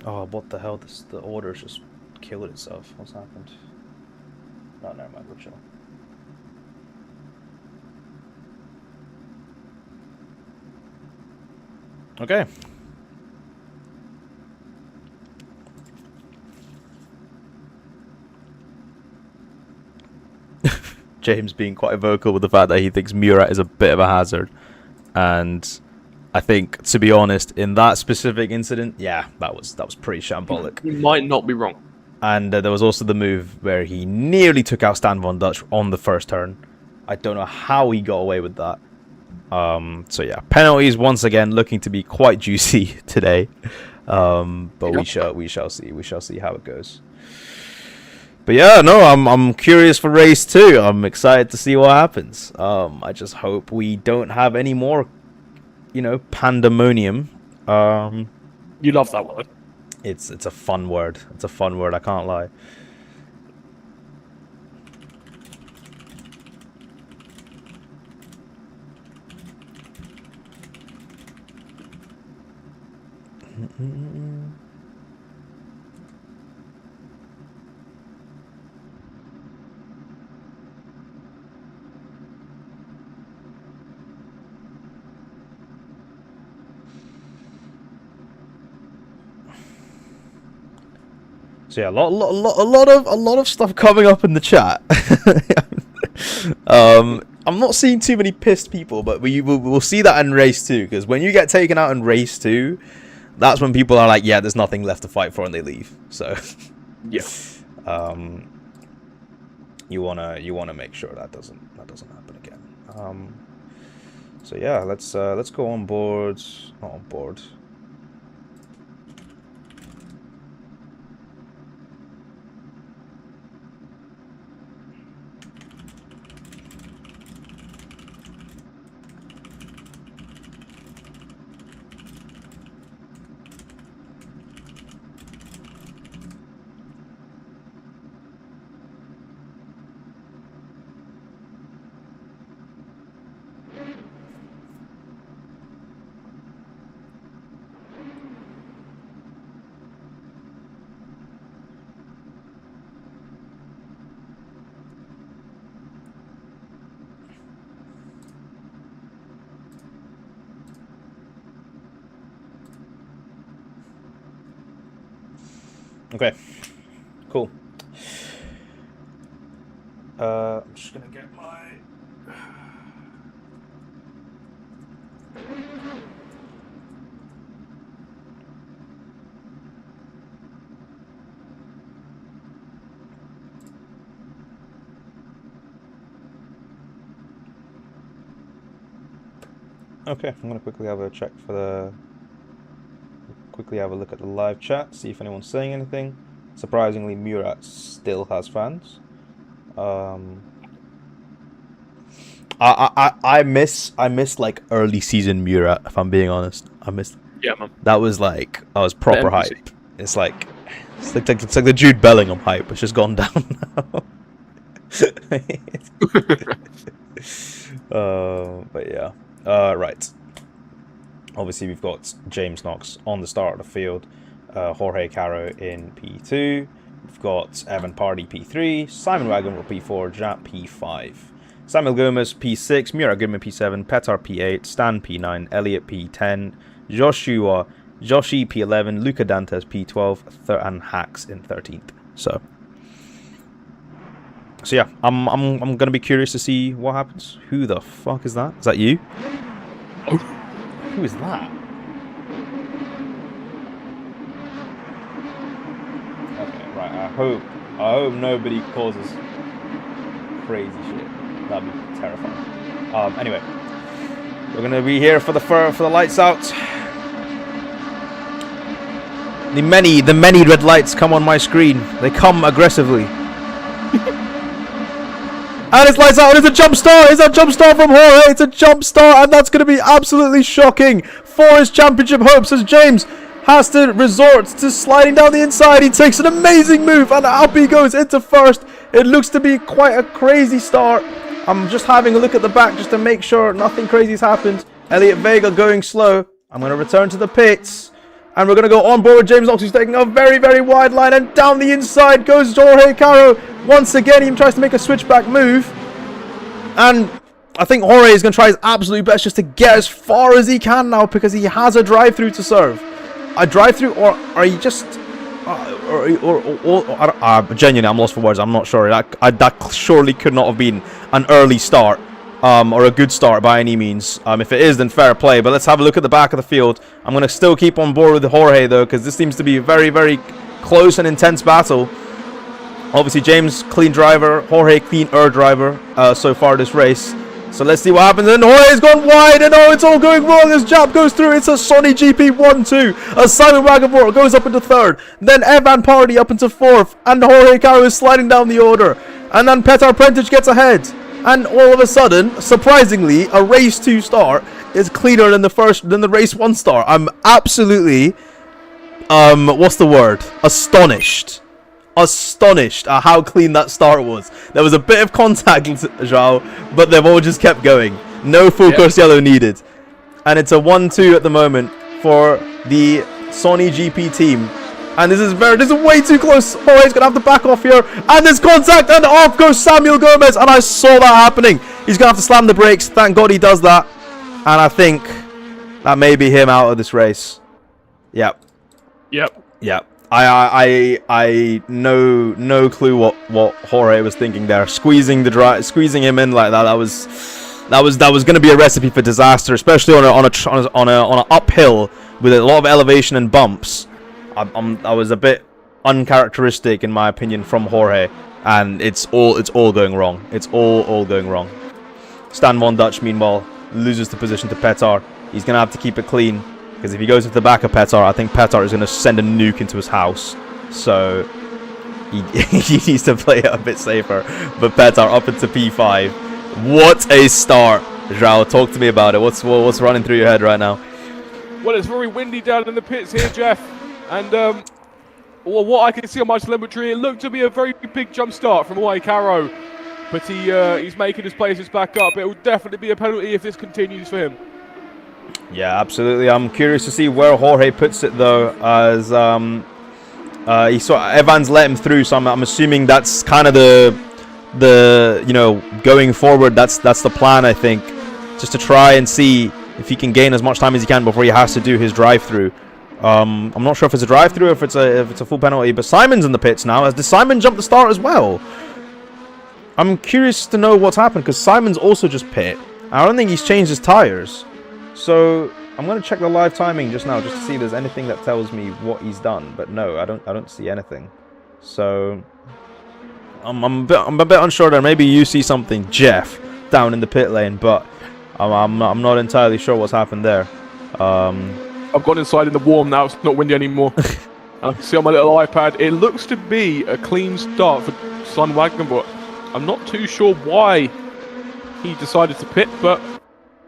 S1: Oh, what the hell? The order's just killed itself. What's happened? No, never mind. We're chill. Okay. James being quite vocal with the fact that he thinks Murat is a bit of a hazard. And I think, to be honest, in that specific incident, yeah, that was pretty shambolic.
S2: You might not be wrong.
S1: And there was also the move where he nearly took out Stan Van Dutch on the first turn. I don't know how he got away with that. So yeah, penalties once again looking to be quite juicy today. But we shall see how it goes. But yeah, no, I'm curious for race 2. I'm excited to see what happens. I just hope we don't have any more, pandemonium.
S2: You love that word.
S1: It's a fun word. It's a fun word, I can't lie. So yeah, a lot of stuff coming up in the chat. I'm not seeing too many pissed people, but we'll see that in race 2, because when you get taken out in race 2, that's when people are like, yeah, there's nothing left to fight for, and they leave. So
S2: yeah,
S1: you wanna make sure that doesn't happen again. So yeah, let's go on board. Not on board. Okay, cool. I'm just gonna get my... Okay, I'm gonna quickly have a check for the... Quickly have a look at the live chat, see if anyone's saying anything. Surprisingly, Murat still has fans. I miss like early season Murat, if I'm being honest. I missed.
S2: Yeah, man.
S1: That was like, I was proper hype. It's like the Jude Bellingham hype. It's just gone down now. But yeah. Right. Obviously, we've got James Knox on the start of the field, Jorge Caro in P2. We've got Evan Pardy P3, Simon Wagon P4, Jaap P5, Samuel Gomez P6, Murat Goodman P7, Petar P8, Stan P9, Elliot P10, Joshi P11, Luca Dantes P12, and Hacks in 13th. So yeah, I'm gonna be curious to see what happens. Who the fuck is that? Is that you?
S2: Oh.
S1: Who is that? Okay, right. I hope nobody causes crazy shit. That'd be terrifying. Anyway, we're gonna be here for the lights out. The many red lights come on my screen. They come aggressively. And it's lights out, and it's a jump start! It's a jump start from Jorge! It's a jump start, and that's going to be absolutely shocking for his championship hopes as James has to resort to sliding down the inside. He takes an amazing move, and up he goes into first. It looks to be quite a crazy start. I'm just having a look at the back just to make sure nothing crazy has happened. Elliot Vega going slow. I'm going to return to the pits. And we're going to go on board with James Knox, who's taking a very, very wide line. And down the inside goes Jorge Caro. Once again, he tries to make a switchback move. And I think Jorge is going to try his absolute best just to get as far as he can now because he has a drive-through to serve. A drive-through, or are you just... genuinely, I'm lost for words. I'm not sure. That surely could not have been an early start. Or a good start by any means. If it is, then fair play. But let's have a look at the back of the field. I'm going to still keep on board with Jorge, though, because this seems to be a very, very close and intense battle. Obviously, James, clean driver. Jorge, clean-er driver so far this race. So let's see what happens. And Jorge's gone wide. And oh, it's all going wrong as Jaap goes through. It's a Austrian GP 1-2. As Simon Wagenborg goes up into third. Then Evan Party up into fourth. And Jorge Caro is sliding down the order. And then Petar Prentić gets ahead. And all of a sudden, surprisingly, a race 2 start is cleaner than the race 1 start. I'm absolutely, what's the word? Astonished at how clean that start was. There was a bit of contact, João, but they've all just kept going. No full course yellow needed. And it's a 1-2 at the moment for the Sony GP team. And this is way too close. Jorge's gonna have to back off here. And there's contact, and off goes Samuel Gomez. And I saw that happening. He's gonna have to slam the brakes. Thank God he does that. And I think that may be him out of this race. Yep. I no clue what Jorge was thinking there. Squeezing him in like that. That was going to be a recipe for disaster, especially on a uphill with a lot of elevation and bumps. I was a bit uncharacteristic in my opinion from Jorge, and it's all going wrong. It's all going wrong. Stan Von Dutch meanwhile loses the position to Petar. He's going to have to keep it clean. Because if he goes to the back of Petar, I think Petar is going to send a nuke into his house. So he needs to play it a bit safer. But Petar up into P5. What a start. João, talk to me about it. What's running through your head right now?
S2: Well, it's very windy down in the pits here, Jeff. And well, what I can see on my telemetry, it looked to be a very big jump start from Jorge Caro. But he's making his places back up. It will definitely be a penalty if this continues for him.
S1: Yeah, absolutely. I'm curious to see where Jorge puts it, though, as Evans let him through. So I'm assuming that's kind of the going forward. That's the plan, I think, just to try and see if he can gain as much time as he can before he has to do his drive-through. I'm not sure if it's a drive-through or if it's a full penalty. But Simon's in the pits now. Does Simon jump the start as well? I'm curious to know what's happened because Simon's also just pit. I don't think he's changed his tires. So I'm going to check the live timing just now, just to see if there's anything that tells me what he's done. But no, I don't see anything. So I'm a bit unsure there. Maybe you see something, Jeff, down in the pit lane, but I'm not entirely sure what's happened there.
S2: I've gone inside in the warm now. It's not windy anymore. I can see on my little iPad. It looks to be a clean start for Simon Wagenborg. I'm not too sure why he decided to pit, but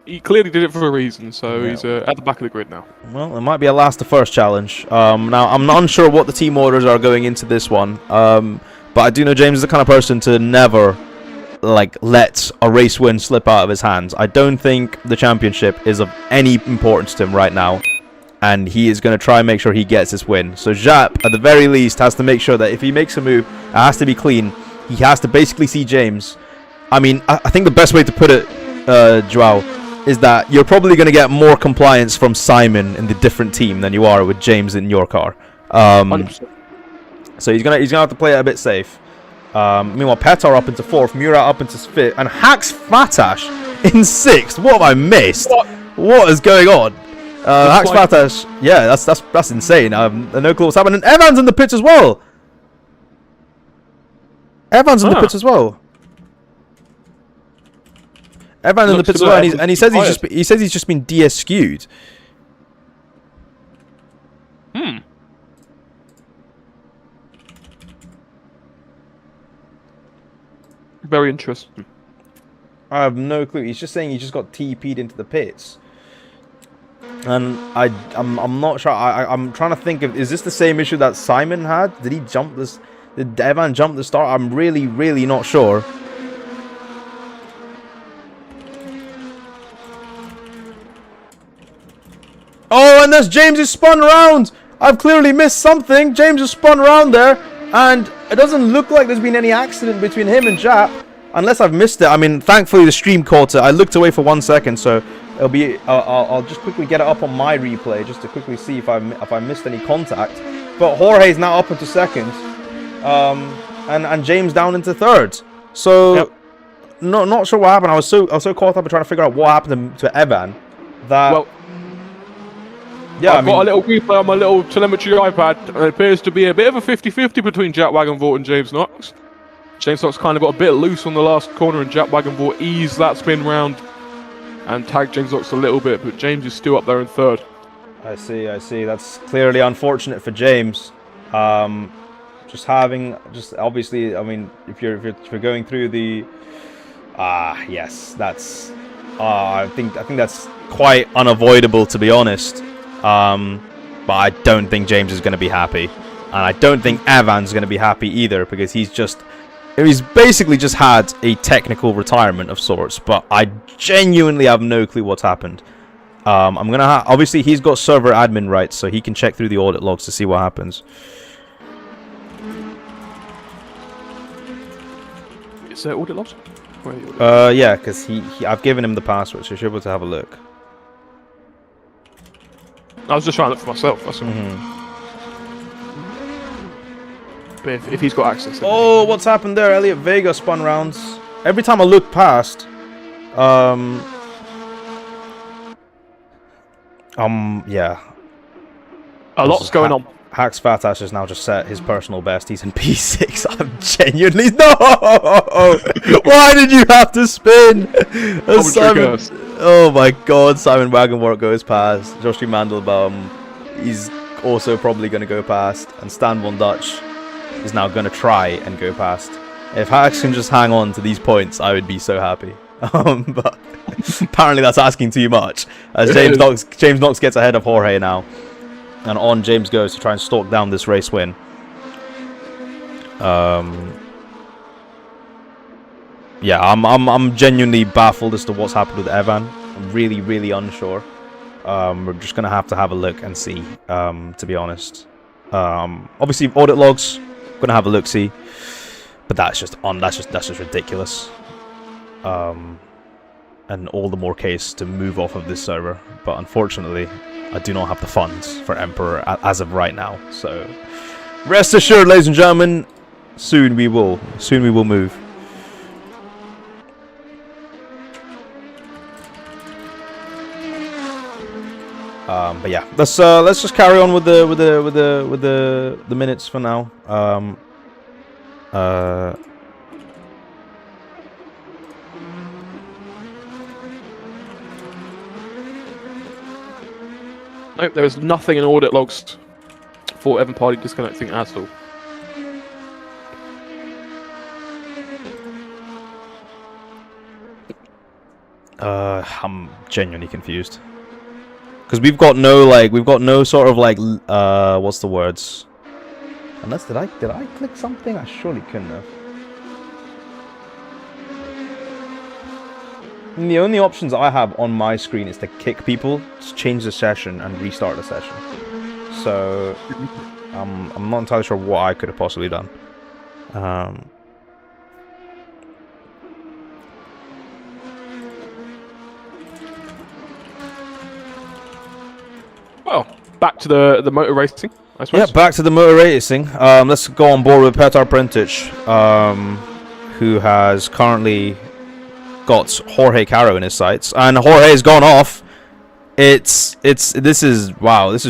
S2: he clearly did it for a reason, so yeah. He's at the back of the grid now. Well,
S1: it might be a last to first challenge. Now, I'm not unsure what the team orders are going into this one, but I do know James is the kind of person to never let a race win slip out of his hands. I don't think the championship is of any importance to him right now, and he is going to try and make sure he gets this win. So Jaap, at the very least, has to make sure that if he makes a move, it has to be clean. He has to basically see James. I mean, I think the best way to put it, João, is that you're probably going to get more compliance from Simon in the different team than you are with James in your car.
S2: 100%.
S1: So he's gonna have to play it a bit safe. Meanwhile, Petar up into fourth, Murat up into fifth, and Hacks Fatash in sixth. What have I missed? What is going on? Hacks Fatash, yeah, that's insane. No clue what's happening. And Evans in the pits as well. Evans in the pits as well. Evan in the pits as well, and he says he's just been DSQ'd.
S2: Very interesting.
S1: I have no clue. He's just saying he just got TP'd into the pits, and I'm not sure. I'm trying to think of, is this the same issue that Simon had? Did he jump this? Did Evan jump the start? I'm really not sure. Oh, and there's James is spun around. I've clearly missed something. James is spun around there, and it doesn't look like there's been any accident between him and Jaap. unless I've missed it. I mean, thankfully the stream caught it. I looked away for 1 second, so it'll be. I'll just quickly get it up on my replay just to quickly see if I missed any contact. But Jorge's now up into second, and James down into third. So
S2: yep.
S1: not sure what happened. I was so caught up in trying to figure out what happened to Evan that.
S2: Well,
S1: yeah,
S2: I've got a little replay on my little telemetry iPad, and it appears to be a bit of a 50-50 between Jaap Wagenvoort and James Knox. James Knox kind of got a bit loose on the last corner, and Jaap Wagenvoort eased that spin round and tagged James Knox a little bit, but James is still up there in third.
S1: I see. That's clearly unfortunate for James. Obviously, I mean, if you're going through the yes, that's I think that's quite unavoidable, to be honest. But I don't think James is going to be happy, and I don't think Evan's going to be happy either, because he's basically just had a technical retirement of sorts. But I genuinely have no clue what's happened. I'm gonna obviously he's got server admin rights, so he can check through the audit logs to see what happens.
S2: Is there audit logs?
S1: Yeah, because I've given him the password, so you should be able to have a look.
S2: I was just trying to look for myself. That's all. But if he's got access.
S1: Oh, what's happened there? Elliot Vega spun rounds. Every time I look past, yeah.
S2: A lot's going on.
S1: Hax Fatash has now just set his personal best. He's in P6. I'm genuinely Why did you have to spin? Simon, oh my God! Simon Wagenworth goes past. Joshua Mandelbaum, he's also probably going to go past, and Stan Von Dutch is now going to try and go past. If Hax can just hang on to these points, I would be so happy. But apparently that's asking too much. As James Knox gets ahead of Jorge now. And on James goes to try and stalk down this race win. Yeah, I'm genuinely baffled as to what's happened with Evan. I'm really, really unsure. We're just gonna have to have a look and see. To be honest, obviously audit logs. Gonna have a look see, but that's just ridiculous. And all the more case to move off of this server. But unfortunately, I do not have the funds for Emperor as of right now. So rest assured, ladies and gentlemen, soon we will move. But yeah, let's just carry on with the minutes for now.
S2: Nope, there is nothing in audit logs for Evan Party disconnecting at all.
S1: I'm genuinely confused. Because we've got no sort of like what's the words? Unless did I click something? I surely couldn't have. And the only options I have on my screen is to kick people, just change the session, and restart the session. So I'm not entirely sure what I could have possibly done.
S2: Well, back to the motor racing, I suppose.
S1: Yeah, back to the motor racing. Let's go on board with Petar Prentic, who has currently got Jorge Caro in his sights, and Jorge's gone off. This is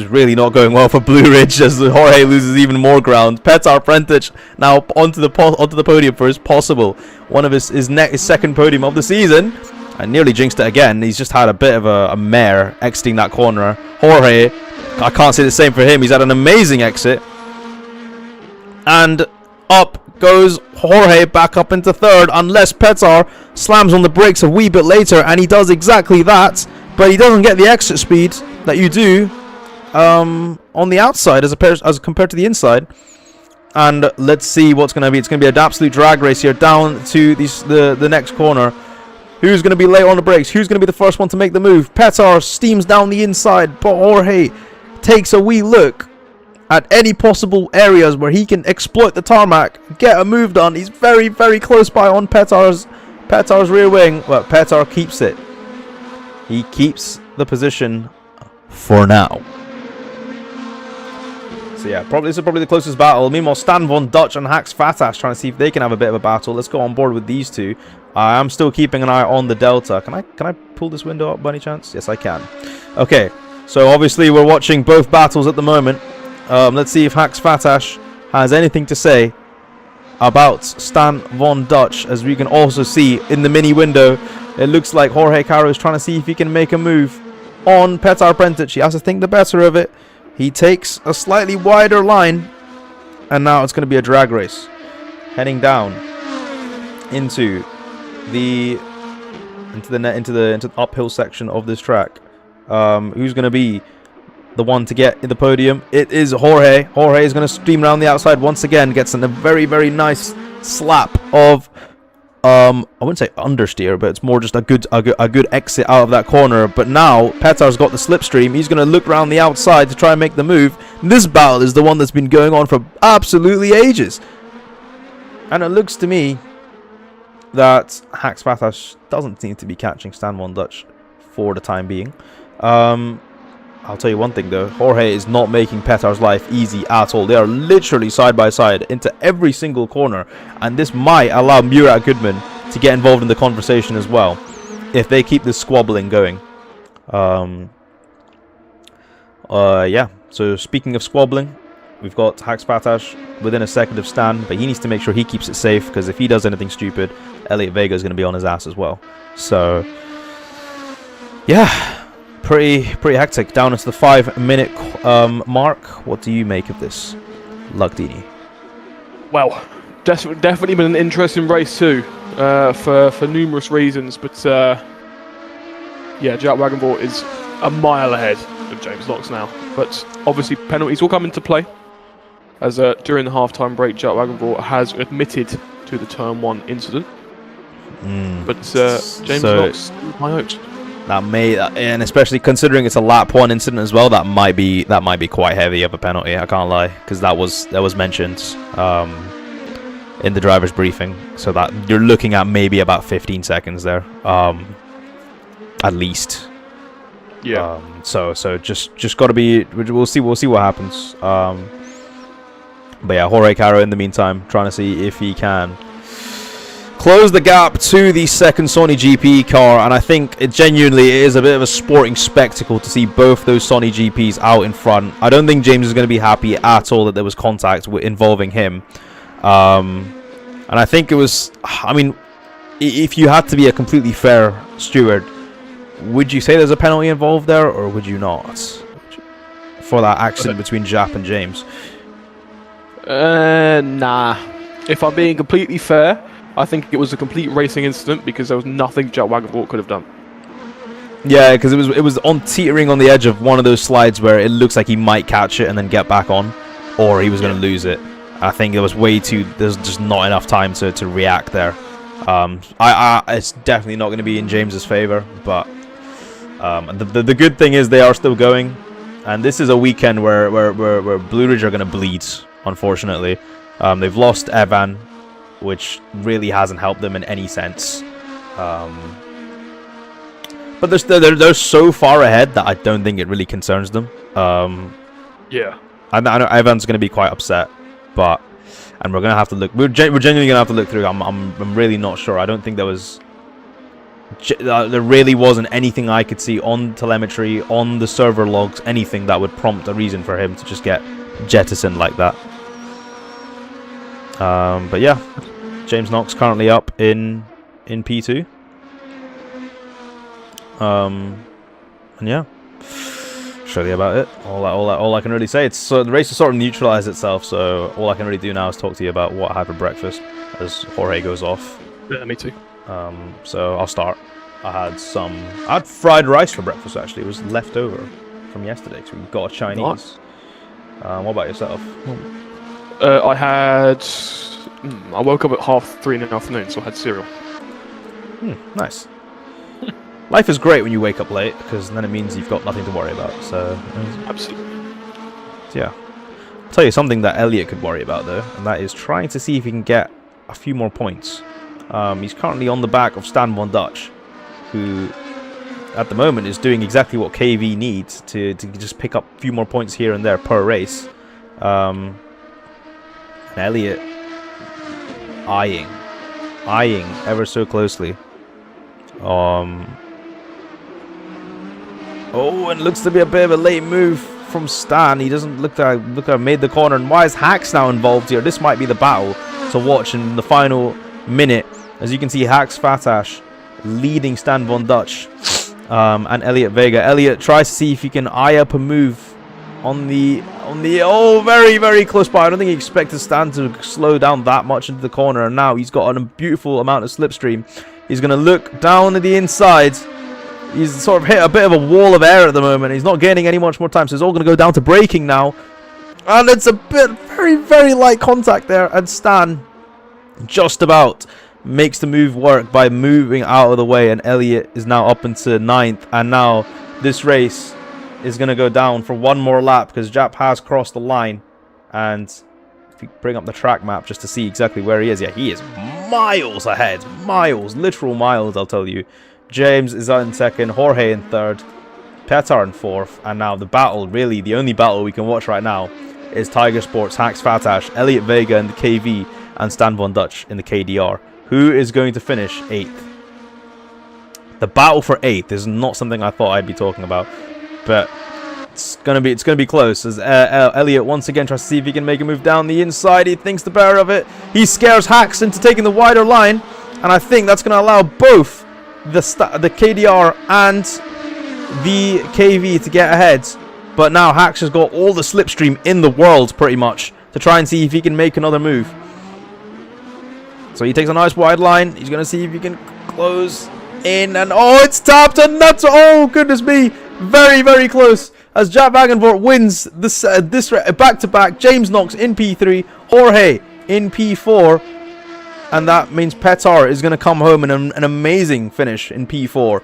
S1: really not going well for Blue Ridge as Jorge loses even more ground. Petar Prentic now onto the podium for his possible one of his second podium of the season. I nearly jinxed it again. He's just had a bit of a mare exiting that corner. Jorge, I can't say the same for him. He's had an amazing exit. And up goes Jorge back up into third, unless Petar slams on the brakes a wee bit later, and he does exactly that. But he doesn't get the exit speed that you do on the outside as compared to the inside. And let's see what's going to be. It's going to be an absolute drag race here down to the next corner. Who's going to be late on the brakes? Who's going to be the first one to make the move? Petar steams down the inside, but Jorge takes a wee look at any possible areas where he can exploit the tarmac, get a move done. He's very, very close by on Petar's Petar's rear wing, but Petar keeps it. He keeps the position for now. So yeah, this is probably the closest battle. Meanwhile, Stan Von Dutch and Hax Fatash trying to see if they can have a bit of a battle. Let's go on board with these two. I'm still keeping an eye on the Delta. Can I pull this window up by any chance? Yes, I can. Okay, so obviously we're watching both battles at the moment. Let's see if Hax Fatash has anything to say about Stan Von Dutch. As we can also see in the mini window, it looks like Jorge Caro is trying to see if he can make a move on Petar Prentic. He has to think the better of it. He takes a slightly wider line, and now it's going to be a drag race heading down into the uphill section of this track. Who's going to be the one to get in the podium? It is Jorge. Jorge is going to stream around the outside once again, gets in a very, very nice slap of I wouldn't say understeer, but it's more just a good exit out of that corner. But now Petar's got the slipstream. He's going to look around the outside to try and make the move. This battle is the one that's been going on for absolutely ages. And it looks to me that Hax Fatash doesn't seem to be catching Stan Von Dutch for the time being. I'll tell you one thing though, Jorge is not making Petar's life easy at all. They are literally side by side into every single corner, and this might allow Murat Goodman to get involved in the conversation as well, if they keep this squabbling going. Yeah, so speaking of squabbling, we've got Hax Fatash within a second of Stan, but he needs to make sure he keeps it safe, because if he does anything stupid, Elliot Vega is going to be on his ass as well. So, yeah. Pretty hectic. Down into the 5-minute mark. What do you make of this, Lugdini?
S2: Well, definitely been an interesting race too, for numerous reasons. But yeah, Jaap Wagenvoort is a mile ahead of James Knox now. But obviously penalties will come into play, as during the half-time break, Jaap Wagenvoort has admitted to the Turn 1 incident. But James Knox, my hopes.
S1: That may, and especially considering it's a lap 1 incident as well, that might be quite heavy of a penalty. I can't lie, because that was mentioned in the driver's briefing. So that you're looking at maybe about 15 seconds there, at least. Yeah. So just got to be. We'll see what happens. But yeah, Jorge Caro in the meantime trying to see if he can close the gap to the second Sony GP car, and I think it genuinely is a bit of a sporting spectacle to see both those Sony GPs out in front. I don't think James is going to be happy at all that there was contact involving him. And I think it was, I mean, if you had to be a completely fair steward, would you say there's a penalty involved there, or would you not? For that accident between Jaap and James?
S2: Nah. If I'm being completely fair, I think it was a complete racing incident, because there was nothing Jaap Wagenvoort could have done.
S1: Yeah, because it was on teetering on the edge of one of those slides where it looks like he might catch it and then get back on, or he was going to lose it. I think there's just not enough time to react there. It's definitely not going to be in James's favor, but the good thing is they are still going, and this is a weekend where Blue Ridge are going to bleed, unfortunately. They've lost Evan, which really hasn't helped them in any sense. But they're so far ahead that I don't think it really concerns them.
S2: Yeah.
S1: I know Evan's going to be quite upset, and we're going to have to look. We're genuinely going to have to look through. I'm really not sure. I don't think there really wasn't anything I could see on telemetry, on the server logs, anything that would prompt a reason for him to just get jettisoned like that. But yeah, James Knox currently up in P2. And yeah, that's really about it. All I can really say. The race has sort of neutralized itself. So all I can really do now is talk to you about what I had for breakfast as Jorge goes off.
S2: Yeah, me too.
S1: So I'll start. I had fried rice for breakfast. Actually, it was left over from yesterday. So we got a Chinese.
S2: Nice.
S1: What about yourself?
S2: I woke up at 3:30 in the afternoon, so I had cereal.
S1: Nice. Life is great when you wake up late, because then it means you've got nothing to worry about. So
S2: Absolutely.
S1: Yeah. I'll tell you something that Elliot could worry about though, and that is trying to see if he can get a few more points He's currently on the back of Stan Von Dutch, who at the moment is doing exactly what KV needs to just pick up a few more points here and there per race. And Elliot eyeing ever so closely. Oh, and looks to be a bit of a late move from Stan. He doesn't look to have made the corner. And why is Hax now involved here? This might be the battle to watch in the final minute. As you can see, Hax Fatash leading Stan Von Dutch and Elliot Vega. Elliot tries to see if he can eye up a move on the oh, very, very close by. I don't think he expected Stan to slow down that much into the corner. And now he's got a beautiful amount of slipstream. He's going to look down at the inside. He's sort of hit a bit of a wall of air at the moment. He's not gaining any much more time, so it's all going to go down to braking now. And it's a bit very, very light contact there. And Stan just about makes the move work by moving out of the way. And Elliot is now up into 9th. And now this race is going to go down for one more lap because Jaap has crossed the line. And if you bring up the track map just to see exactly where he is. Yeah, he is miles ahead. Miles. Literal miles, I'll tell you. James is in 2nd, Jorge in 3rd, Petar in 4th, and now the battle, really the only battle we can watch right now, is Tiger Sports, Hax Fatash, Elliot Vega in the KV, and Stan Von Dutch in the KDR. Who is going to finish 8th? The battle for 8th is not something I thought I'd be talking about, but it's gonna be close. As Elliot once again tries to see if he can make a move down the inside. He thinks the better of it. He scares Hax into taking the wider line, and I think that's going to allow both the KDR and the KV to get ahead. But now Hax has got all the slipstream in the world pretty much to try and see if he can make another move. So he takes a nice wide line. He's going to see if he can close in, and oh, it's tapped, and that's, oh goodness me, very, very close as Jaap Wagenvoort wins this back-to-back. James Knox in P3, Jorge in P4. And that means Petar is going to come home in an amazing finish in P4.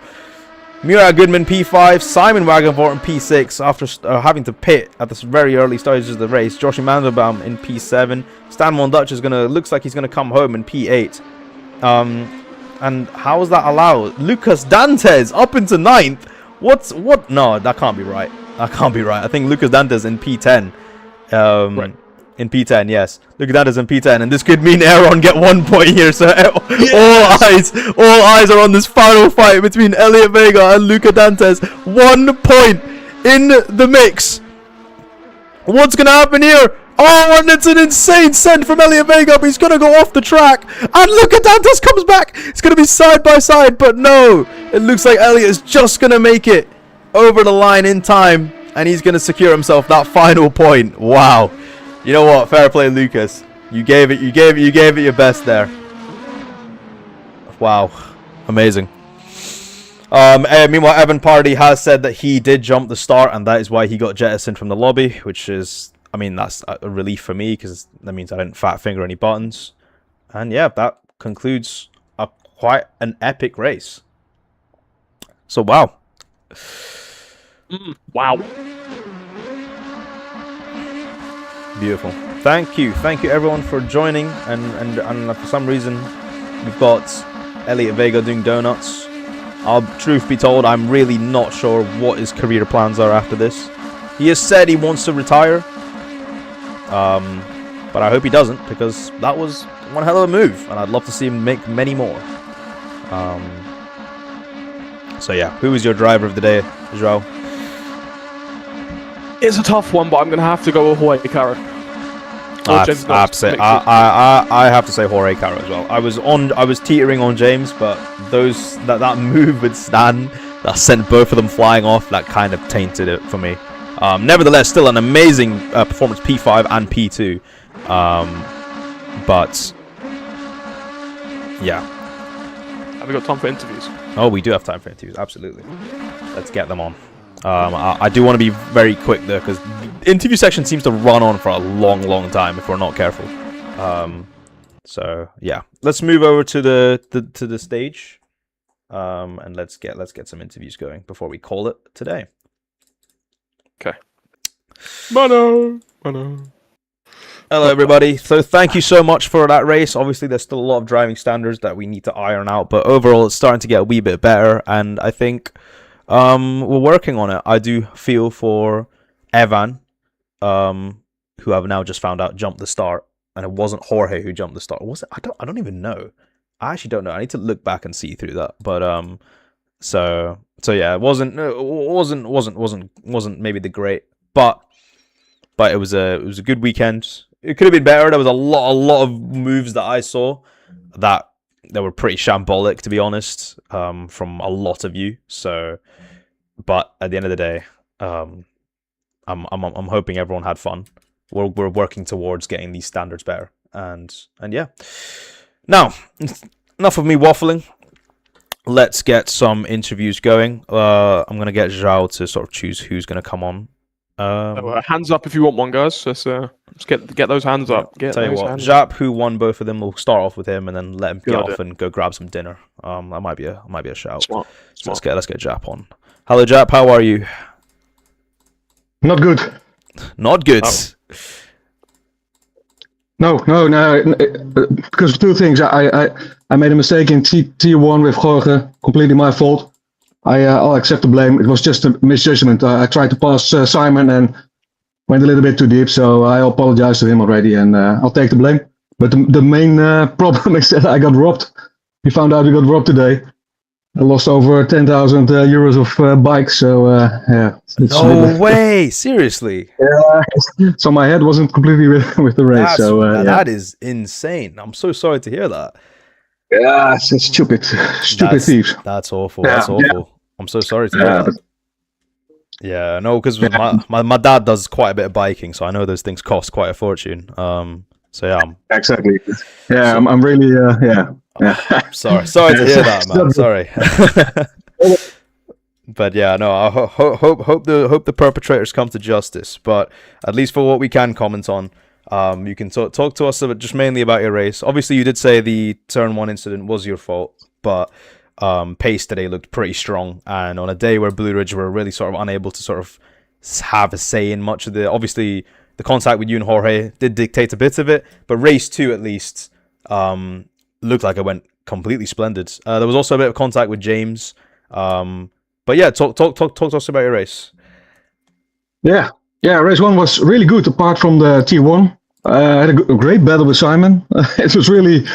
S1: Murat Goodman P5, Simon Wagenvoort in P6 after having to pit at this very early stages of the race. Josh Mandelbaum in P7. Stan Von Dutch is looks like he's going to come home in P8. And how is that allowed? Lucas Dantes up into 9th. What? No, that can't be right. That can't be right. I think Lucas Dantes in P10. Right. In P10, yes. Look at that, as in P10, and this could mean Aaron get 1 point here. So yes! all eyes are on this final fight between Elliot Vega and Luca Dantes. 1 point in the mix. What's gonna happen here? Oh, and it's an insane send from Elliot Vega, but he's gonna go off the track. And Luca Dantes comes back. It's gonna be side by side, but no, it looks like Elliot is just gonna make it over the line in time, and he's gonna secure himself that final point. Wow. You know what? Fair play, Lucas. You gave it your best there. Wow, amazing. Meanwhile, Evan Pardy has said that he did jump the start, and that is why he got jettisoned from the lobby, which is, I mean, that's a relief for me because that means I didn't fat finger any buttons. And yeah, that concludes quite an epic race. So wow.
S2: Wow.
S1: Beautiful. Thank you everyone for joining, and for some reason we've got Elliot Vega doing donuts. Truth be told, I'm really not sure what his career plans are after this. He has said he wants to retire, but I hope he doesn't, because that was one hell of a move, and I'd love to see him make many more. So yeah, who is your driver of the day, Joao?
S2: It's a tough one, but I'm going to have to go with Jorge Caro.
S1: I have to say Jorge Caro as well. I was teetering on James, but that move with Stan that sent both of them flying off, that kind of tainted it for me. Nevertheless, still an amazing performance, P5 and P2. But yeah.
S2: Have we got time for interviews?
S1: Oh, we do have time for interviews, absolutely. Let's get them on. I do want to be very quick though, because the interview section seems to run on for a long time if we're not careful. So yeah, let's move over to the stage, and let's get some interviews going before we call it today.
S2: Okay. Mano.
S1: Hello, everybody. So thank you so much for that race. Obviously, there's still a lot of driving standards that we need to iron out, but overall, it's starting to get a wee bit better, and I think we're working on it. I do feel for Evan, who I've now just found out jumped the start, and it wasn't Jorge who jumped the start. Was it? I don't even know. I actually don't know. I need to look back and see through that. But so yeah, it wasn't maybe the great, but it was a good weekend. It could have been better. There was a lot of moves that I saw that were pretty shambolic, to be honest, from a lot of you. So, but at the end of the day, I'm hoping everyone had fun. We're working towards getting these standards better, and yeah. Now, enough of me waffling. Let's get some interviews going. I'm gonna get Jaap to sort of choose who's gonna come on.
S2: Hands up if you want one, guys. Let's get those hands up.
S1: Tell you what, Jaap, who won both of them, we'll start off with him and then let him get off and go grab some dinner. That might be a shout.
S2: Smart.
S1: So let's get Jaap on. Hello, Jaap. How are you?
S3: Not good.
S1: Not good.
S3: Oh. No. Because of two things. I made a mistake in T1 with Jorge. Completely my fault. I'll accept the blame. It was just a misjudgment. I tried to pass Simon and went a little bit too deep, so I apologize to him already, and I'll take the blame. But the main problem is that I got robbed. We found out we got robbed today. I lost over 10,000 euros of bikes, so yeah.
S1: No way! Seriously?
S3: Yeah. So my head wasn't completely with the race.
S1: That is insane. I'm so sorry to hear that.
S3: Yeah, it's stupid thieves.
S1: That's awful. That's awful. Yeah. I'm so sorry to hear that. Yeah, no, because my dad does quite a bit of biking, so I know those things cost quite a fortune. So yeah.
S3: Exactly. Yeah, I'm really yeah.
S1: Sorry to hear that, man. Sorry. But yeah, no, I hope the perpetrators come to justice. But at least for what we can comment on. You can talk to us just mainly about your race. Obviously, you did say the turn 1 incident was your fault, but pace today looked pretty strong. And on a day where Blue Ridge were really sort of unable to sort of have a say in much of the... Obviously, the contact with you and Jorge did dictate a bit of it, but race 2 at least looked like it went completely splendid. There was also a bit of contact with James. But yeah, talk to us about your race.
S3: Yeah, race 1 was really good apart from the T1. I had a great battle with Simon. It was really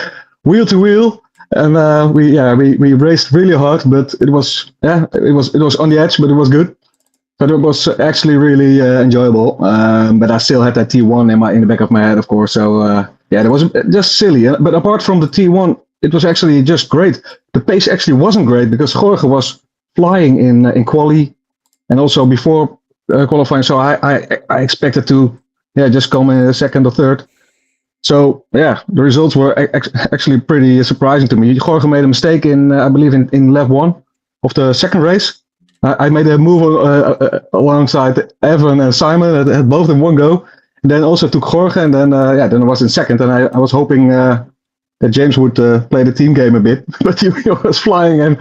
S3: wheel to wheel, and we raced really hard. But it was on the edge, but it was good. But it was actually really enjoyable. But I still had that T1 in the back of my head, of course. So it was just silly. But apart from the T1, it was actually just great. The pace actually wasn't great because Jorge was flying in quali, and also before qualifying. So I expected to just come in second or third. So yeah, the results were actually pretty surprising to me. Jorge made a mistake I believe in lap 1 of the second race. I made a move alongside Evan and Simon, had both in one go, and then also took Jorge, and then I was in second, and I was hoping that James would play the team game a bit, but he was flying, and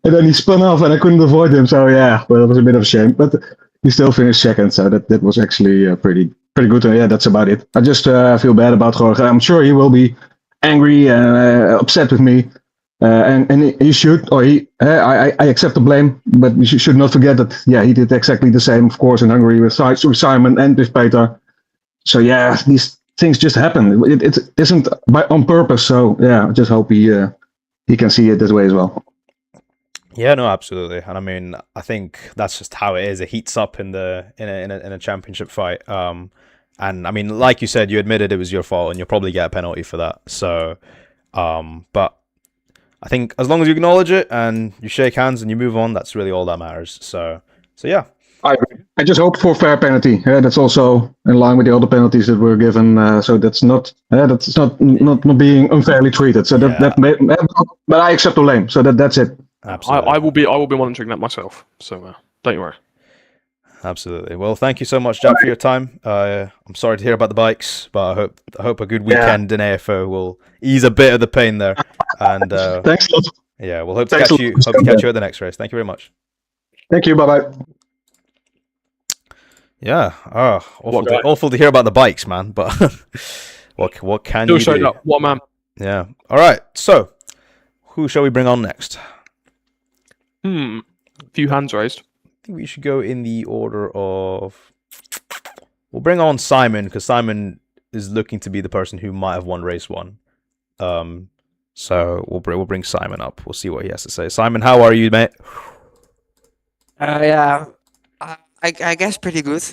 S3: then he spun off, and I couldn't avoid him. So yeah, well, it was a bit of a shame, but he still finished second, so that was actually pretty good. And yeah, that's about it. I just feel bad about Jorge. I'm sure he will be angry and upset with me. And he should, or I accept the blame, but we should not forget that, he did exactly the same, of course, in Hungary with Simon and with Peter. So yeah, these things just happen. It isn't on purpose. So yeah, I just hope he can see it this way as well.
S1: Yeah, no, absolutely. And I mean, I think that's just how it is. It heats up in a championship fight. And I mean, like you said, you admitted it was your fault, and you'll probably get a penalty for that. So, but I think as long as you acknowledge it and you shake hands and you move on, that's really all that matters. So yeah.
S3: I just hope for fair penalty. That's also in line with the other penalties that were given. So that's not being unfairly treated. So but I accept the blame. So that's it.
S2: Absolutely. I will be monitoring that myself. So don't you worry.
S1: Absolutely. Well, thank you so much, Jaap, for your time. I'm sorry to hear about the bikes, but I hope a good weekend in AFO will ease a bit of the pain there. And
S3: thanks a lot.
S1: Yeah, we'll hope to catch you at the next race. Thank you very much.
S3: Thank you. Bye bye.
S1: Yeah.
S2: What guy?
S1: Awful to hear about the bikes, man. But what can
S2: Still
S1: you
S2: showed
S1: do?
S2: up. What man?
S1: Yeah. All right. So, who shall we bring on next?
S2: Few hands raised.
S1: I think we should go in the order of. We'll bring on Simon because Simon is looking to be the person who might have won race 1. So we'll bring Simon up. We'll see what he has to say. Simon, how are you, mate?
S4: Yeah, I guess pretty good.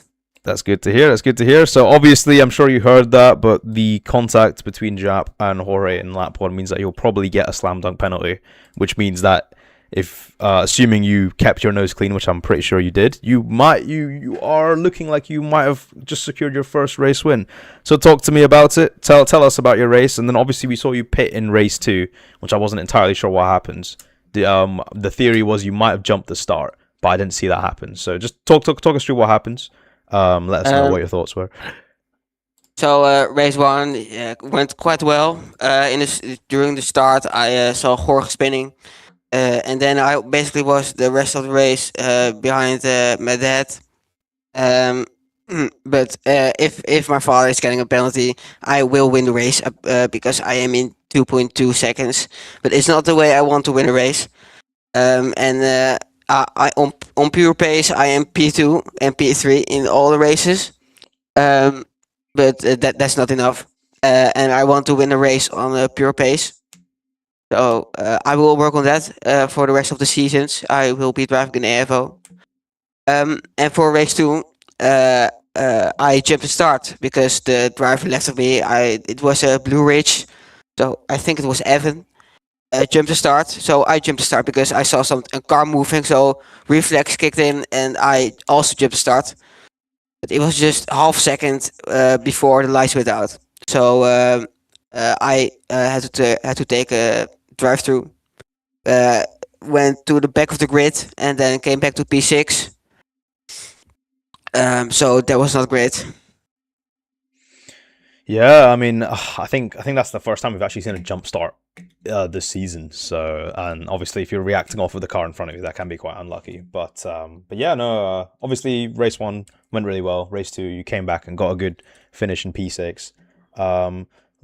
S1: That's good to hear. So obviously, I'm sure you heard that, but the contact between Jaap and Jorge in lap 1 means that you'll probably get a slam dunk penalty, which means that if assuming you kept your nose clean, which I'm pretty sure you did, you are looking like you might have just secured your first race win. So talk to me about it. Tell us about your race, and then obviously we saw you pit in race 2, which I wasn't entirely sure what happens. The theory was you might have jumped the start, but I didn't see that happen. So just talk us through what happens. Let us know what your thoughts were.
S4: So race 1 went quite well. During the start, I saw Jorge spinning, and then I basically was the rest of the race behind my dad. But if my father is getting a penalty, I will win the race because I am in 2.2 seconds. But it's not the way I want to win a race. I on pure pace, I am P2 and P3 in all the races. But that's not enough. And I want to win a race on a pure pace. So I will work on that for the rest of the seasons. I will be driving an AFO. And for race 2, I jumped the start because the driver left of me. It was a Blue Ridge, so I think it was Evan. Jumped the start, so I jumped the start because I saw a car moving. So reflex kicked in, and I also jumped the start. But it was just half second before the lights went out. So I had to take a drive through. Went to the back of the grid and then came back to P6. So that was not great.
S1: Yeah, I mean, I think that's the first time we've actually seen a jump start this season. So, and obviously, if you're reacting off of the car in front of you, that can be quite unlucky. But yeah, no. Obviously, race 1 went really well. Race 2, you came back and got a good finish in P6.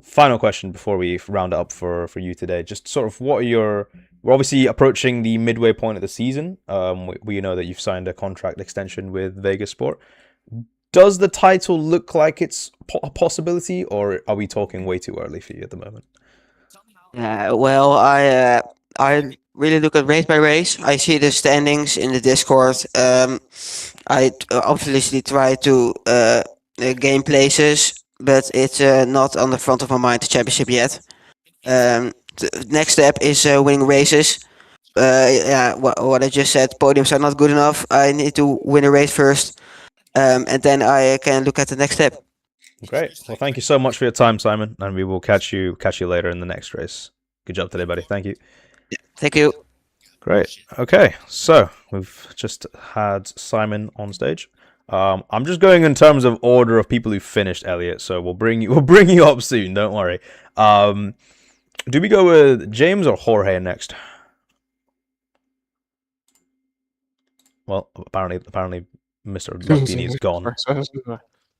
S1: Final question before we round it up for you today. Just sort of, we're obviously approaching the midway point of the season. We know that you've signed a contract extension with Vegas Sport. Does the title look like it's a possibility, or are we talking way too early for you at the moment?
S4: Well, I really look at race by race. I see the standings in the Discord. I obviously try to gain places, but it's not on the front of my mind, the championship yet. The next step is winning races. What I just said, podiums are not good enough. I need to win a race first. And then I can look at the next step.
S1: Great. Well, thank you so much for your time, Simon, and we will catch you later in the next race. Good job today, buddy. Thank you.
S4: Thank you.
S1: Great. Okay, so we've just had Simon on stage. I'm just going in terms of order of people who finished, Elliot. So we'll bring you up soon. Don't worry. Do we go with James or Jorge next? Well, apparently. Mr. Luckini is gone.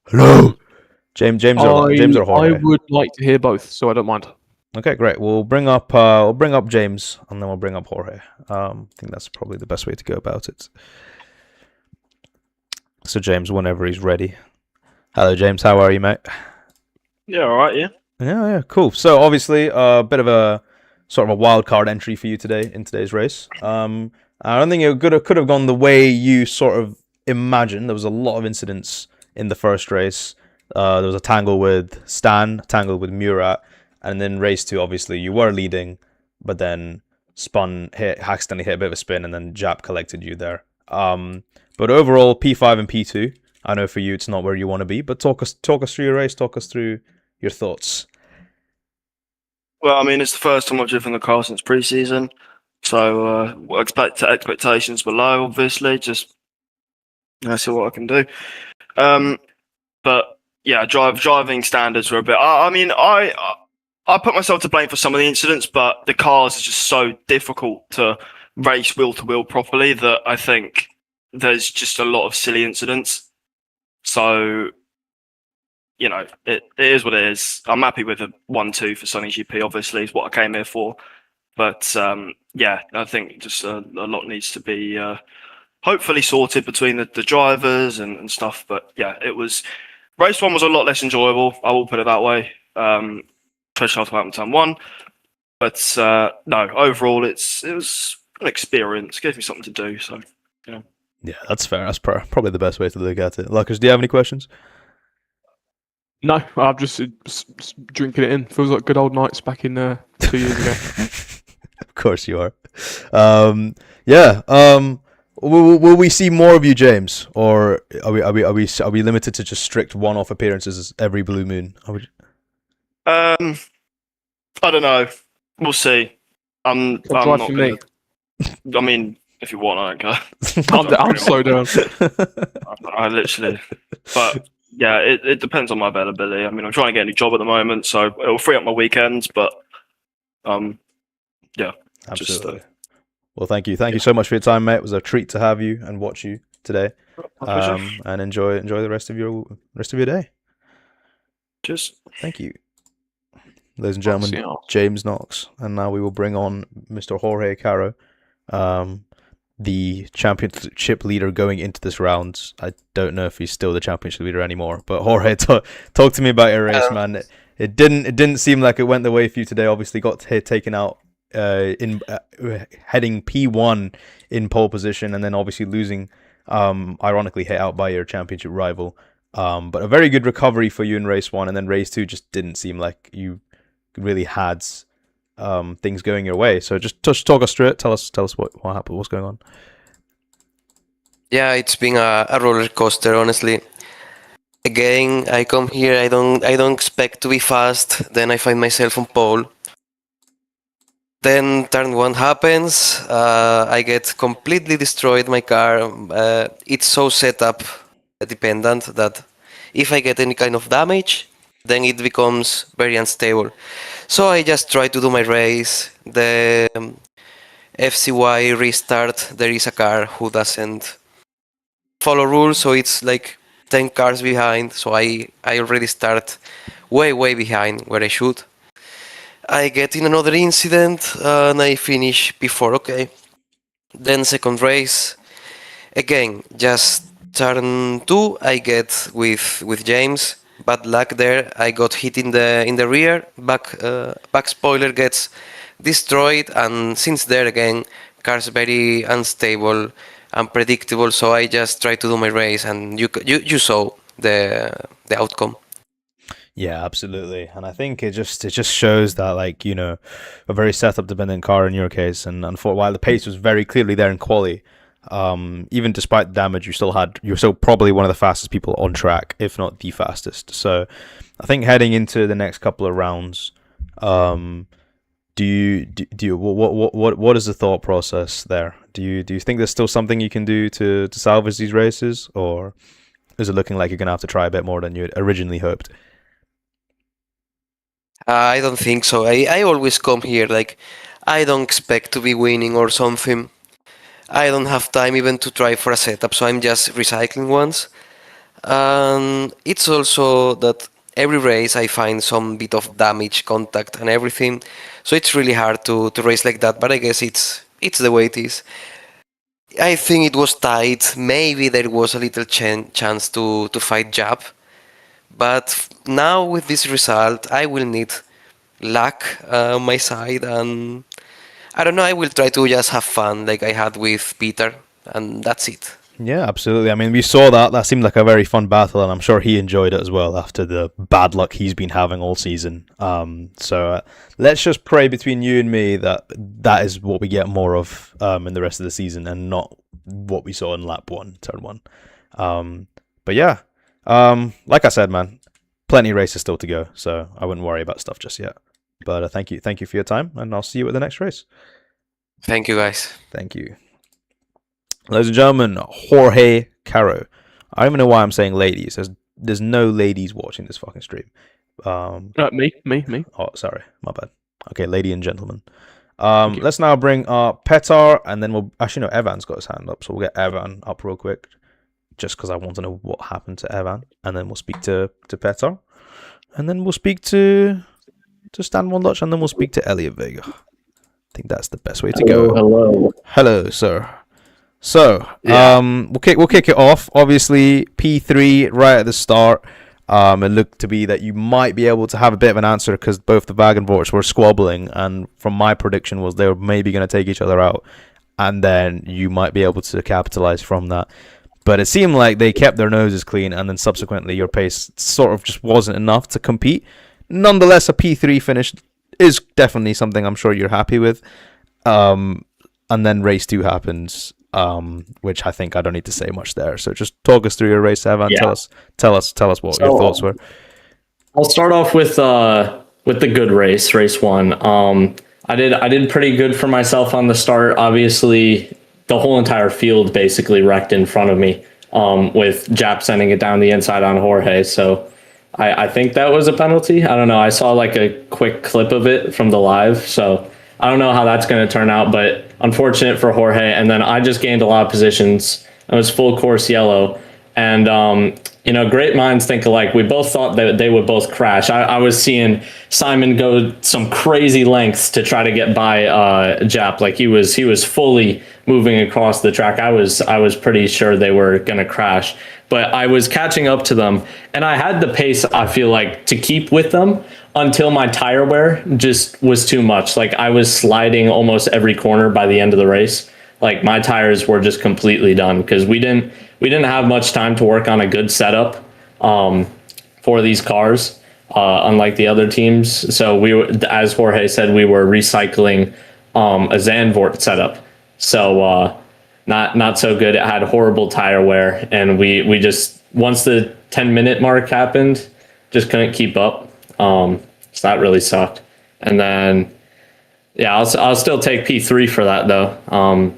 S1: Hello, James or Jorge?
S2: I would like to hear both, so I don't mind.
S1: Okay, great. We'll bring up James, and then we'll bring up Jorge. I think that's probably the best way to go about it. So James, whenever he's ready. Hello, James. How are you, mate?
S5: Yeah, all right. Yeah.
S1: Yeah, cool. So obviously, a bit of a sort of a wild card entry for you today in today's race. I don't think it could have gone the way you sort of imagined. There was a lot of incidents in the first race. There was a tangle with Stan, tangle with Murat, and then race 2, obviously, you were leading, but then accidentally hit a bit of a spin, and then Jaap collected you there. But overall, P5 and P2, I know for you it's not where you want to be, but talk us through your race, talk us through your thoughts.
S5: Well, I mean, it's the first time I've driven the car since pre-season, so expectations were low, obviously, just I see what I can do. But yeah, driving standards were a bit. I mean, I put myself to blame for some of the incidents, but the cars are just so difficult to race wheel to wheel properly that I think there's just a lot of silly incidents. So, you know, it is what it is. I'm happy with a 1-2 for Sunny GP. Obviously, is what I came here for. But yeah, I think just a lot needs to be hopefully sorted between the drivers and stuff. But yeah, it was race one was a lot less enjoyable. I will put it that way. Especially after Hamilton turn one. But no, overall, it was an experience. It gave me something to do. So yeah.
S1: Yeah, that's fair. That's probably the best way to look at it. Lucas, do you have any questions?
S2: No, I'm just drinking it in. Feels like good old nights back in 2 years ago.
S1: Of course you are. Yeah. Will we see more of you, James, or are we limited to just strict one-off appearances every blue moon?
S5: I don't know. We'll see. I'm not gonna. I mean, if you want, I don't care.
S2: I'm so down.
S5: I literally, but yeah, it depends on my availability. I mean, I'm trying to get a new job at the moment, so it'll free up my weekends. But yeah,
S1: absolutely. Well, thank you so much for your time, mate. It was a treat to have you and watch you today. And enjoy the rest of your day.
S5: Cheers.
S1: Thank you. Ladies and gentlemen, James Knox, and now we will bring on Mr. Jorge Caro, the championship leader going into this round. I don't know if he's still the championship leader anymore, but Jorge, talk to me about your race, man. It didn't seem like it went the way for you today. Obviously, got taken out in heading P1 in pole position, and then obviously losing, ironically hit out by your championship rival. But a very good recovery for you in race 1, and then race 2 just didn't seem like you really had things going your way. So just talk us through it. Tell us what happened, what's going on.
S6: Yeah, it's been a roller coaster, honestly. Again, I come here, I don't expect to be fast, then I find myself on pole. Then turn 1 happens, I get completely destroyed, my car. It's so setup dependent that if I get any kind of damage, then it becomes very unstable. So I just try to do my race. The FCY restart, there is a car who doesn't follow rules, so it's like 10 cars behind, so I already start way behind where I should. I get in another incident and I finish P4, okay. Then second race, again, just turn 2, I get with James. Bad luck there. I got hit in the rear. Back spoiler gets destroyed, and since there again, car's very unstable, unpredictable. So I just try to do my race, and you saw the outcome.
S1: Yeah, absolutely. And I think it just shows that, like, you know, a very setup dependent car in your case, and while the pace was very clearly there in quali, even despite the damage, you're still probably one of the fastest people on track, if not the fastest. So I think heading into the next couple of rounds, what is the thought process there? Do you think there's still something you can do to salvage these races, or is it looking like you're gonna have to try a bit more than you originally hoped?
S6: I don't think so. I always come here like I don't expect to be winning or something. I don't have time even to try for a setup, so I'm just recycling ones. And it's also that every race I find some bit of damage, contact and everything. So it's really hard to race like that, but I guess it's the way it is. I think it was tight. Maybe there was a little chance to fight Jaap. But now with this result, I will need luck on my side, and I don't know, I will try to just have fun like I had with Peter, and that's it.
S1: Yeah, absolutely. I mean, we saw that seemed like a very fun battle, and I'm sure he enjoyed it as well after the bad luck he's been having all season. So let's just pray between you and me that is what we get more of in the rest of the season, and not what we saw in lap 1, turn 1. But yeah, like I said, man, plenty of races still to go, so I wouldn't worry about stuff just yet. But thank you for your time, and I'll see you at the next race.
S6: Thank you, guys.
S1: Thank you. Ladies and gentlemen, Jorge Caro. I don't even know why I'm saying ladies. There's no ladies watching this fucking stream.
S2: Me.
S1: Oh, sorry, my bad. Okay, lady and gentlemen. Let's now bring Petar, and then we'll actually no, Evan's got his hand up, so we'll get Evan up real quick. just because I want to know what happened to Evan, and then we'll speak to Petar, and then we'll speak to Stan Von Dutch, and then we'll speak to Elliot Vega. I think that's the best way to go. Hello, sir. So, we'll kick it off. Obviously, P3 right at the start. It looked to be that you might be able to have a bit of an answer because both the Wagenvorts were squabbling, and from my prediction was they were maybe going to take each other out, and then you might be able to capitalize from that. But it seemed like they kept their noses clean, and then subsequently your pace sort of just wasn't enough to compete. Nonetheless, a P3 finish is definitely something I'm sure you're happy with. And then race 2 happens. Which I think I don't need to say much there. So just talk us through your race, Evan. Yeah. Tell us what your thoughts were.
S7: I'll start off with the good race 1. I did pretty good for myself on the start. Obviously, the whole entire field basically wrecked in front of me, with Jaap sending it down the inside on Jorge. So I think that was a penalty. I don't know. I saw like a quick clip of it from the live, so I don't know how that's going to turn out, but unfortunate for Jorge. And then I just gained a lot of positions. I was full course yellow. And, great minds think alike. We both thought that they would both crash. I was seeing Simon go some crazy lengths to try to get by Jaap. Like he was fully moving across the track. I was pretty sure they were going to crash. But I was catching up to them. And I had the pace, I feel like, to keep with them, until my tire wear just was too much. Like I was sliding almost every corner by the end of the race. Like my tires were just completely done because we didn't have much time to work on a good setup for these cars, unlike the other teams. So we were, as Jorge said, we were recycling a Zandvoort setup. So not so good. It had horrible tire wear, and we just, once the 10-minute mark happened, just couldn't keep up. So that really sucked. And then, I'll still take P3 for that though,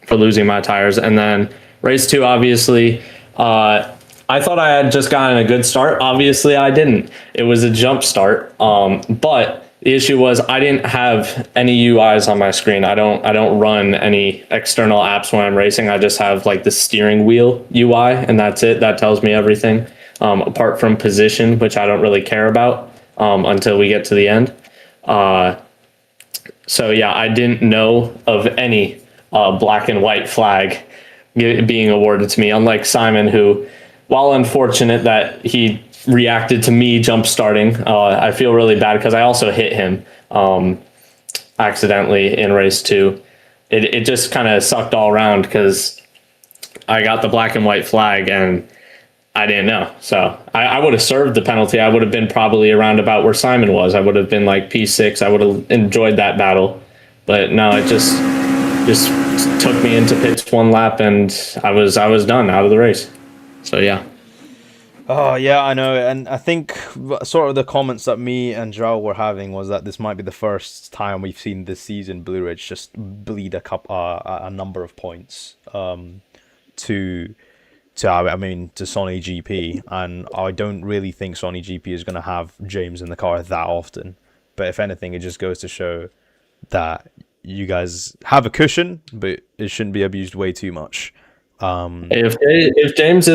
S7: for losing my tires. And then race 2, obviously, I thought I had just gotten a good start. Obviously I didn't. It was a jump start. But the issue was I didn't have any UIs on my screen. I don't run any external apps when I'm racing. I just have like the steering wheel UI, and that's it. That tells me everything. Apart from position, which I don't really care about until we get to the end. So I didn't know of any black and white flag being awarded to me, unlike Simon, who, while unfortunate that he reacted to me jump starting, I feel really bad because I also hit him accidentally in race 2. It just kind of sucked all around because I got the black and white flag and I didn't know. So I would have served the penalty. I would have been probably around about where Simon was. I would have been like P6. I would have enjoyed that battle. But no, it just took me into pits one lap and I was done, out of the race. So yeah.
S1: Oh, yeah, I know. And I think sort of the comments that me and Joao were having was that this might be the first time we've seen this season Blue Ridge just bleed a number of points to Sony GP, and I don't really think Sony GP is going to have James in the car that often. But if anything, it just goes to show that you guys have a cushion, but it shouldn't be abused way too much.
S7: If James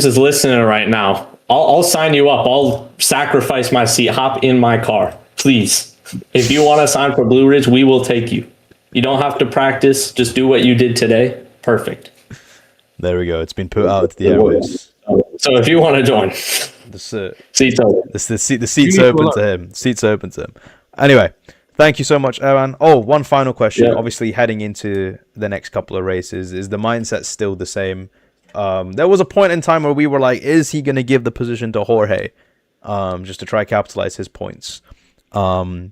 S7: is listening right now, I'll sign you up. I'll sacrifice my seat. Hop in my car, please. If you want to sign for Blue Ridge, we will take you. You don't have to practice. Just do what you did today. Perfect.
S1: There we go. It's been put out to the airwaves.
S7: So if you want to join, seat's open.
S1: The seat's open to him. Seat's open to him. Anyway, thank you so much, Evan. Oh, one final question. Yeah. Obviously, heading into the next couple of races, is the mindset still the same? There was a point in time where we were like, is he going to give the position to Jorge just to try capitalize his points? But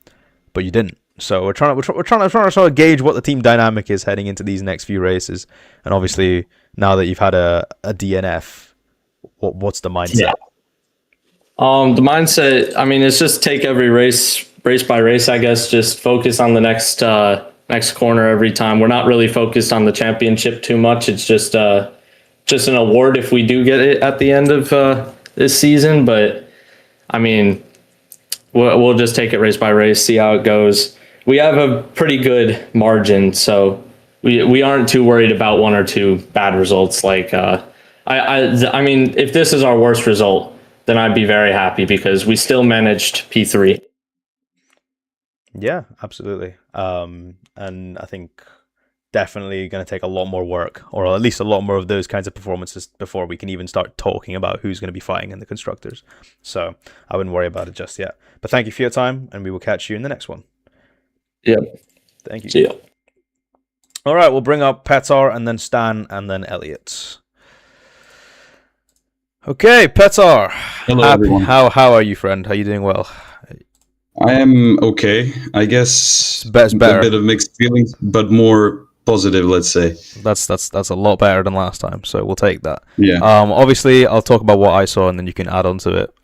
S1: you didn't. So we're trying to sort of gauge what the team dynamic is heading into these next few races. And obviously, now that you've had a DNF, what's the mindset?
S7: Yeah. The mindset, I mean, it's just take every race by race, I guess. Just focus on the next corner every time. We're not really focused on the championship too much. It's just an award if we do get it at the end of this season. But I mean, we'll just take it race by race, see how it goes. We have a pretty good margin, so we aren't too worried about one or two bad results like I mean, if this is our worst result, then I'd be very happy because we still managed P3.
S1: Yeah, absolutely. And I think definitely going to take a lot more work, or at least a lot more of those kinds of performances before we can even start talking about who's going to be fighting in the constructors. So I wouldn't worry about it just yet. But thank you for your time, and we will catch you in the next one.
S7: Yep.
S1: Thank you.
S7: See ya.
S1: All right, we'll bring up Petar and then Stan and then Elliot. Okay, Petar.
S8: Hello, everyone.
S1: How are you, friend? Are you doing well?
S8: I am okay. I guess
S1: It's better.
S8: A bit of mixed feelings, but more positive, let's say.
S1: That's a lot better than last time, so we'll take that.
S8: Yeah.
S1: Obviously, I'll talk about what I saw, and then you can add on to it.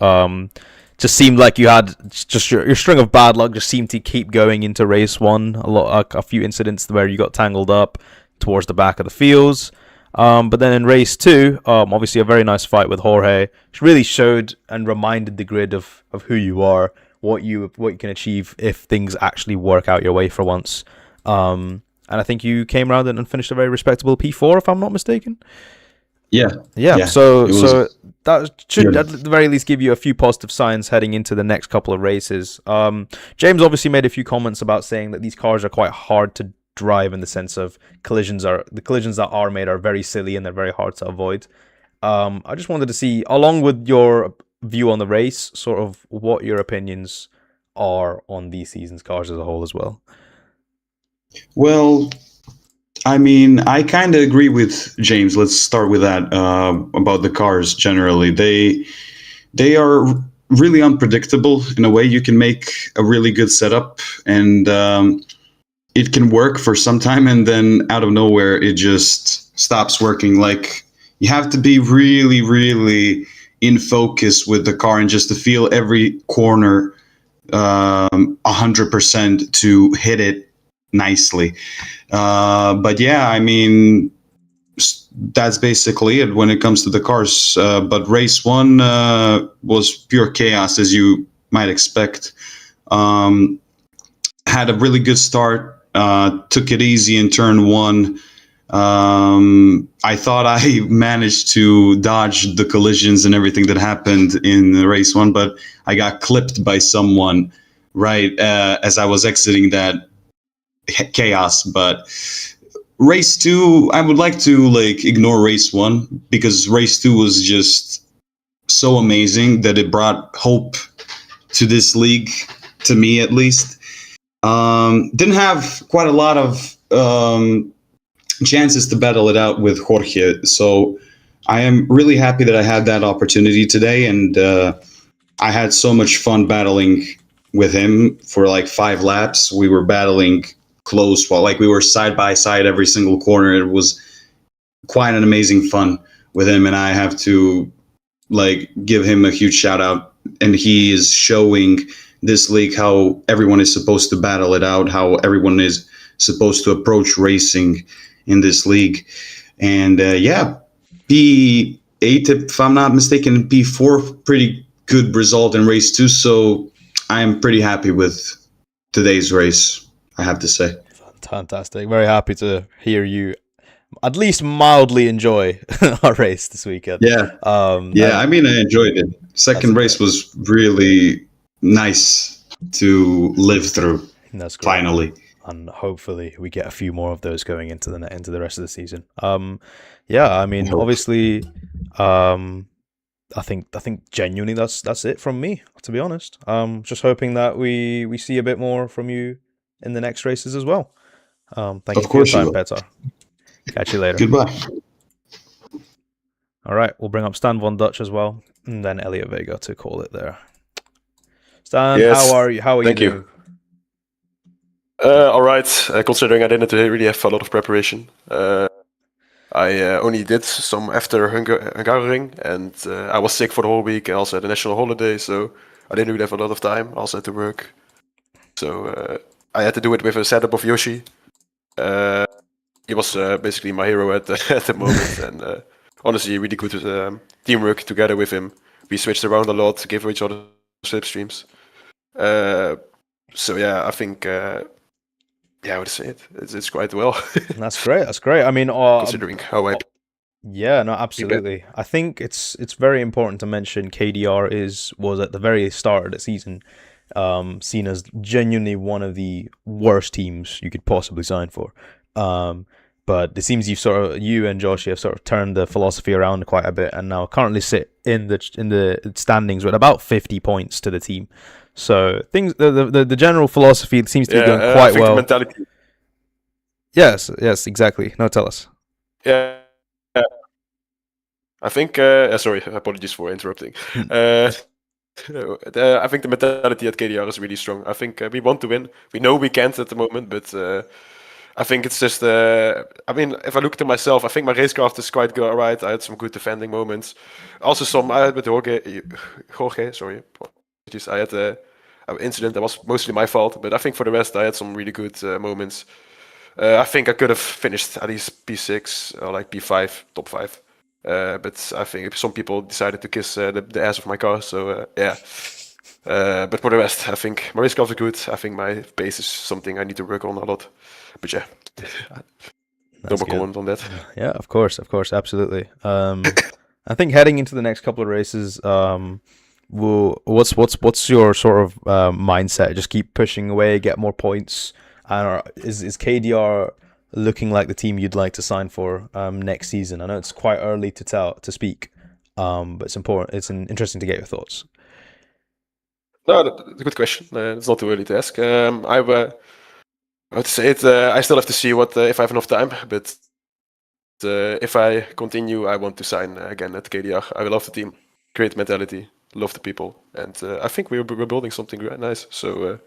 S1: Just seemed like you had just your string of bad luck just seemed to keep going into race one. A few incidents where you got tangled up towards the back of the fields. But then in race two, obviously a very nice fight with Jorge, which really showed and reminded the grid of who you are, what you can achieve if things actually work out your way for once. And I think you came around and finished a very respectable P4, if I'm not mistaken.
S8: Yeah.
S1: So that should at the very least give you a few positive signs heading into the next couple of races. James obviously made a few comments about saying that these cars are quite hard to drive in the sense of the collisions that are made are very silly and they're very hard to avoid. I just wanted to see, along with your view on the race, sort of what your opinions are on these season's cars as a whole as well.
S8: Well, I mean, I kind of agree with James. Let's start with that about the cars generally. They are really unpredictable in a way. You can make a really good setup and it can work for some time, and then out of nowhere it just stops working. Like, you have to be really, really in focus with the car and just to feel every corner 100% to hit it nicely. But yeah, I mean, that's basically it when it comes to the cars. But race one was pure chaos, as you might expect. Had a really good start. Took it easy in turn one. I thought I managed to dodge the collisions and everything that happened in race one, but I got clipped by someone right as I was exiting that chaos. But race two, I would like to ignore race one, because race two was just so amazing that it brought hope to this league, to me at least. Didn't have quite a lot of chances to battle it out with Jorge, so I am really happy that I had that opportunity today, and I had so much fun battling with him for 5 laps. We were battling close, while we were side by side every single corner. It was quite an amazing fun with him, and I have to give him a huge shout out. And he is showing this league how everyone is supposed to battle it out, how everyone is supposed to approach racing in this league. And P8, if I'm not mistaken, P4, pretty good result in race 2. So I am pretty happy with today's race, I have to say.
S1: Fantastic. Very happy to hear you at least mildly enjoy our race this weekend.
S8: Yeah. I mean, I enjoyed it. Second race was really nice to live through.
S1: That's great.
S8: Finally.
S1: And hopefully we get a few more of those going into the rest of the season. I mean, obviously, I think genuinely that's it from me, to be honest. Just hoping that we see a bit more from you in the next races as well. Thank you for your time, Petar. Catch you later.
S8: Goodbye.
S1: All right, we'll bring up Stan Von Dutch as well, and then Elliot Vega to call it there. Stan,
S9: yes.
S1: How are you?
S9: Thank
S1: doing?
S9: You. All right. Considering I didn't really have a lot of preparation, I only did some after Hungaroring, and I was sick for the whole week. I also had a national holiday, so I didn't really have a lot of time. I also had to work, so I had to do it with a setup of Yoshi. He was basically my hero at the moment, and honestly, really good teamwork together with him. We switched around a lot, gave each other slipstreams. So yeah, I think I would say it's quite well.
S1: That's great. I mean,
S9: considering how I
S1: Yeah, no, absolutely. I think it's very important to mention KDR was at the very start of the season seen as genuinely one of the worst teams you could possibly sign for. But it seems you and Josh have sort of turned the philosophy around quite a bit, and now currently sit in the standings with about 50 points to the team. So the general philosophy seems to be going
S9: I
S1: quite
S9: think
S1: well.
S9: the mentality.
S1: Yes, exactly. No, tell us.
S9: Yeah. I think. Sorry, apologies for interrupting. I think the mentality at KDR is really strong. I think we want to win. We know we can't at the moment, but I think it's just. I mean, if I look to myself, I think my racecraft is quite good. Alright, I had some good defending moments. Also, I had with Jorge. Sorry, apologies. I had an incident that was mostly my fault, but I think for the rest, I had some really good moments. I think I could have finished at least P6 or like P5, top 5. But I think some people decided to kiss the ass of my car, so yeah. But for the rest, I think my racecraft is good. I think my pace is something I need to work on a lot. But yeah, no more comment on that.
S1: Yeah, of course, absolutely. I think heading into the next couple of races, what's your sort of mindset? Just keep pushing away, get more points. And is KDR looking like the team you'd like to sign for next season? I know it's quite early to speak, but it's important. It's interesting to get your thoughts.
S9: No, that's a good question. It's not too early to ask. I would say it. I still have to see what if I have enough time. But if I continue, I want to sign again at KDR. I love the team, great mentality, love the people, and I think we're building something really nice. So,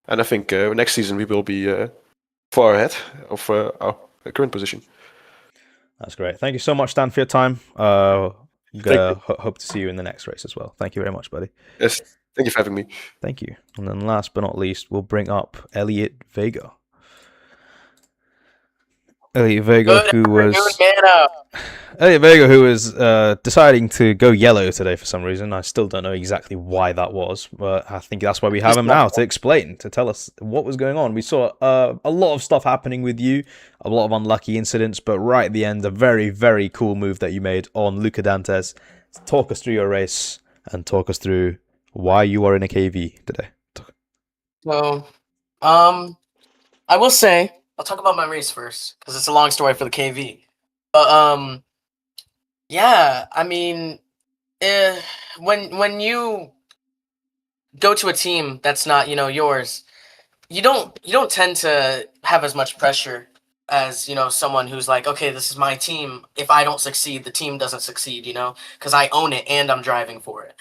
S9: and I think next season we will be far ahead of our current position.
S1: That's great. Thank you so much, Dan, for your time. Hope to see you in the next race as well. Thank you very much, buddy.
S9: Yes, thank you for having me.
S1: Thank you. And then last but not least, we'll bring up Elliot Vega. Elliot Vega, who was deciding to go yellow today for some reason. I still don't know exactly why that was, but I think that's why we have him now to explain, to tell us what was going on. We saw a lot of stuff happening with you, a lot of unlucky incidents, but right at the end, a very, very cool move that you made on Luca Dantes. Talk us through your race and talk us through why you are in a KV today.
S10: So, I will say, I'll talk about my race first because it's a long story for the KV. But yeah, I mean, when you go to a team that's not yours, you don't tend to have as much pressure as someone who's like, okay, this is my team. If I don't succeed, the team doesn't succeed. Because I own it and I'm driving for it.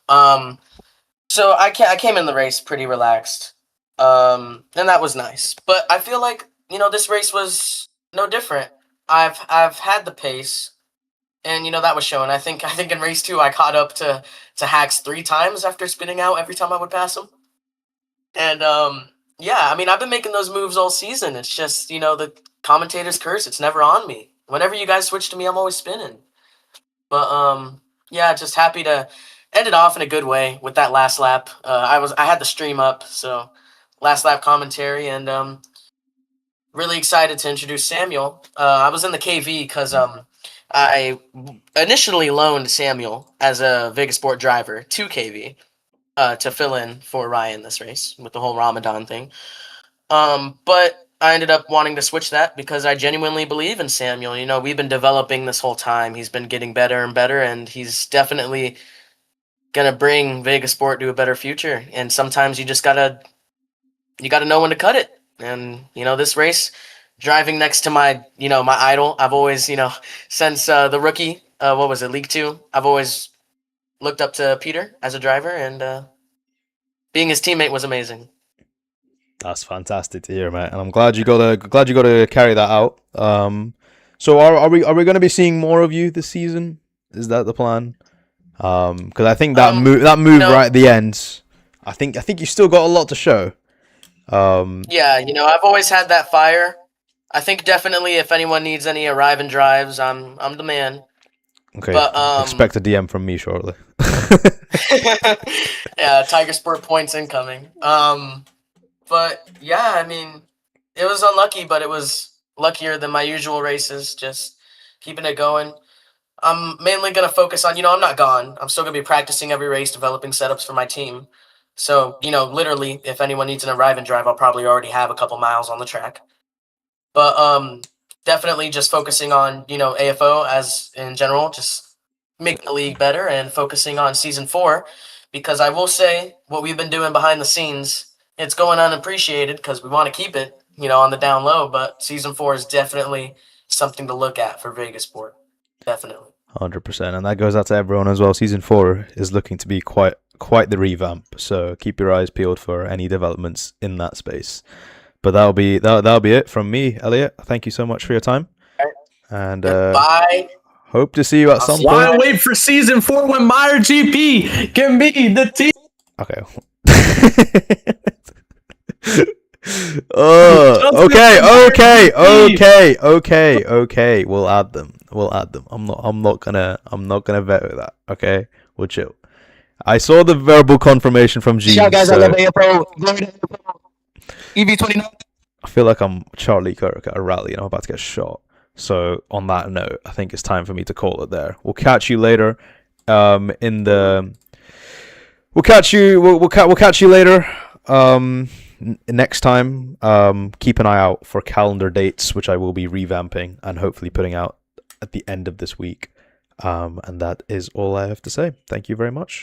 S10: So I came in the race pretty relaxed. And that was nice. But I feel like, this race was no different. I've had the pace, and that was shown. I think in race 2 I caught up to Hacks 3 times after spinning out every time I would pass him. And yeah, I mean, I've been making those moves all season. It's just, the commentator's curse. It's never on me. Whenever you guys switch to me, I'm always spinning. But yeah, just happy to end it off in a good way with that last lap. I had the stream up, so last lap commentary, and really excited to introduce Samuel. I was in the KV because I initially loaned Samuel as a Vegasport driver to KV to fill in for Ryan this race with the whole Ramadan thing. But I ended up wanting to switch that because I genuinely believe in Samuel. We've been developing this whole time. He's been getting better and better, and he's definitely gonna bring Vegasport to a better future. And sometimes you just gotta know when to cut it. And this race, driving next to my my idol, I've always since the rookie, what was it, League 2, I've always looked up to Peter as a driver, and being his teammate was amazing.
S1: That's fantastic to hear, mate, and I'm glad you got to carry that out. So are we going to be seeing more of you this season? Is that the plan? Because I think that move right at the end, I think you still got a lot to show.
S10: Yeah, I've always had that fire. I think definitely if anyone needs any arrive and drives, I'm the man.
S1: Okay,
S10: but
S1: expect a DM from me shortly.
S10: Yeah, Tiger Sport points incoming. But yeah, I mean, it was unlucky, but it was luckier than my usual races. Just keeping it going. I'm mainly going to focus on, I'm not gone. I'm still going to be practicing every race, developing setups for my team. So, literally, if anyone needs an arrive and drive, I'll probably already have a couple miles on the track. But definitely just focusing on, AFO as in general, just making the league better and focusing on Season 4. Because I will say what we've been doing behind the scenes, it's going unappreciated because we want to keep it, on the down low. But Season 4 is definitely something to look at for Vegas Sport. Definitely.
S1: 100%, and that goes out to everyone as well. Season 4 is looking to be quite the revamp, so keep your eyes peeled for any developments in that space. But that'll be it from me, Elliot. Thank you so much for your time, and
S10: bye.
S1: Hope to see you at some point.
S7: Why wait for Season 4 when Meyer GP can be the team?
S1: Okay. Okay. We'll add them. I'm not gonna veto that. Okay, we'll chill. I saw the verbal confirmation from G.
S10: Shout guys, I love AFO. EV29.
S1: I feel like I'm Charlie Kirk at a rally and I'm about to get shot. So on that note, I think it's time for me to call it there. We'll catch you later. We'll catch you later. Next time, keep an eye out for calendar dates, which I will be revamping and hopefully putting out at the end of this week. And that is all I have to say. Thank you very much.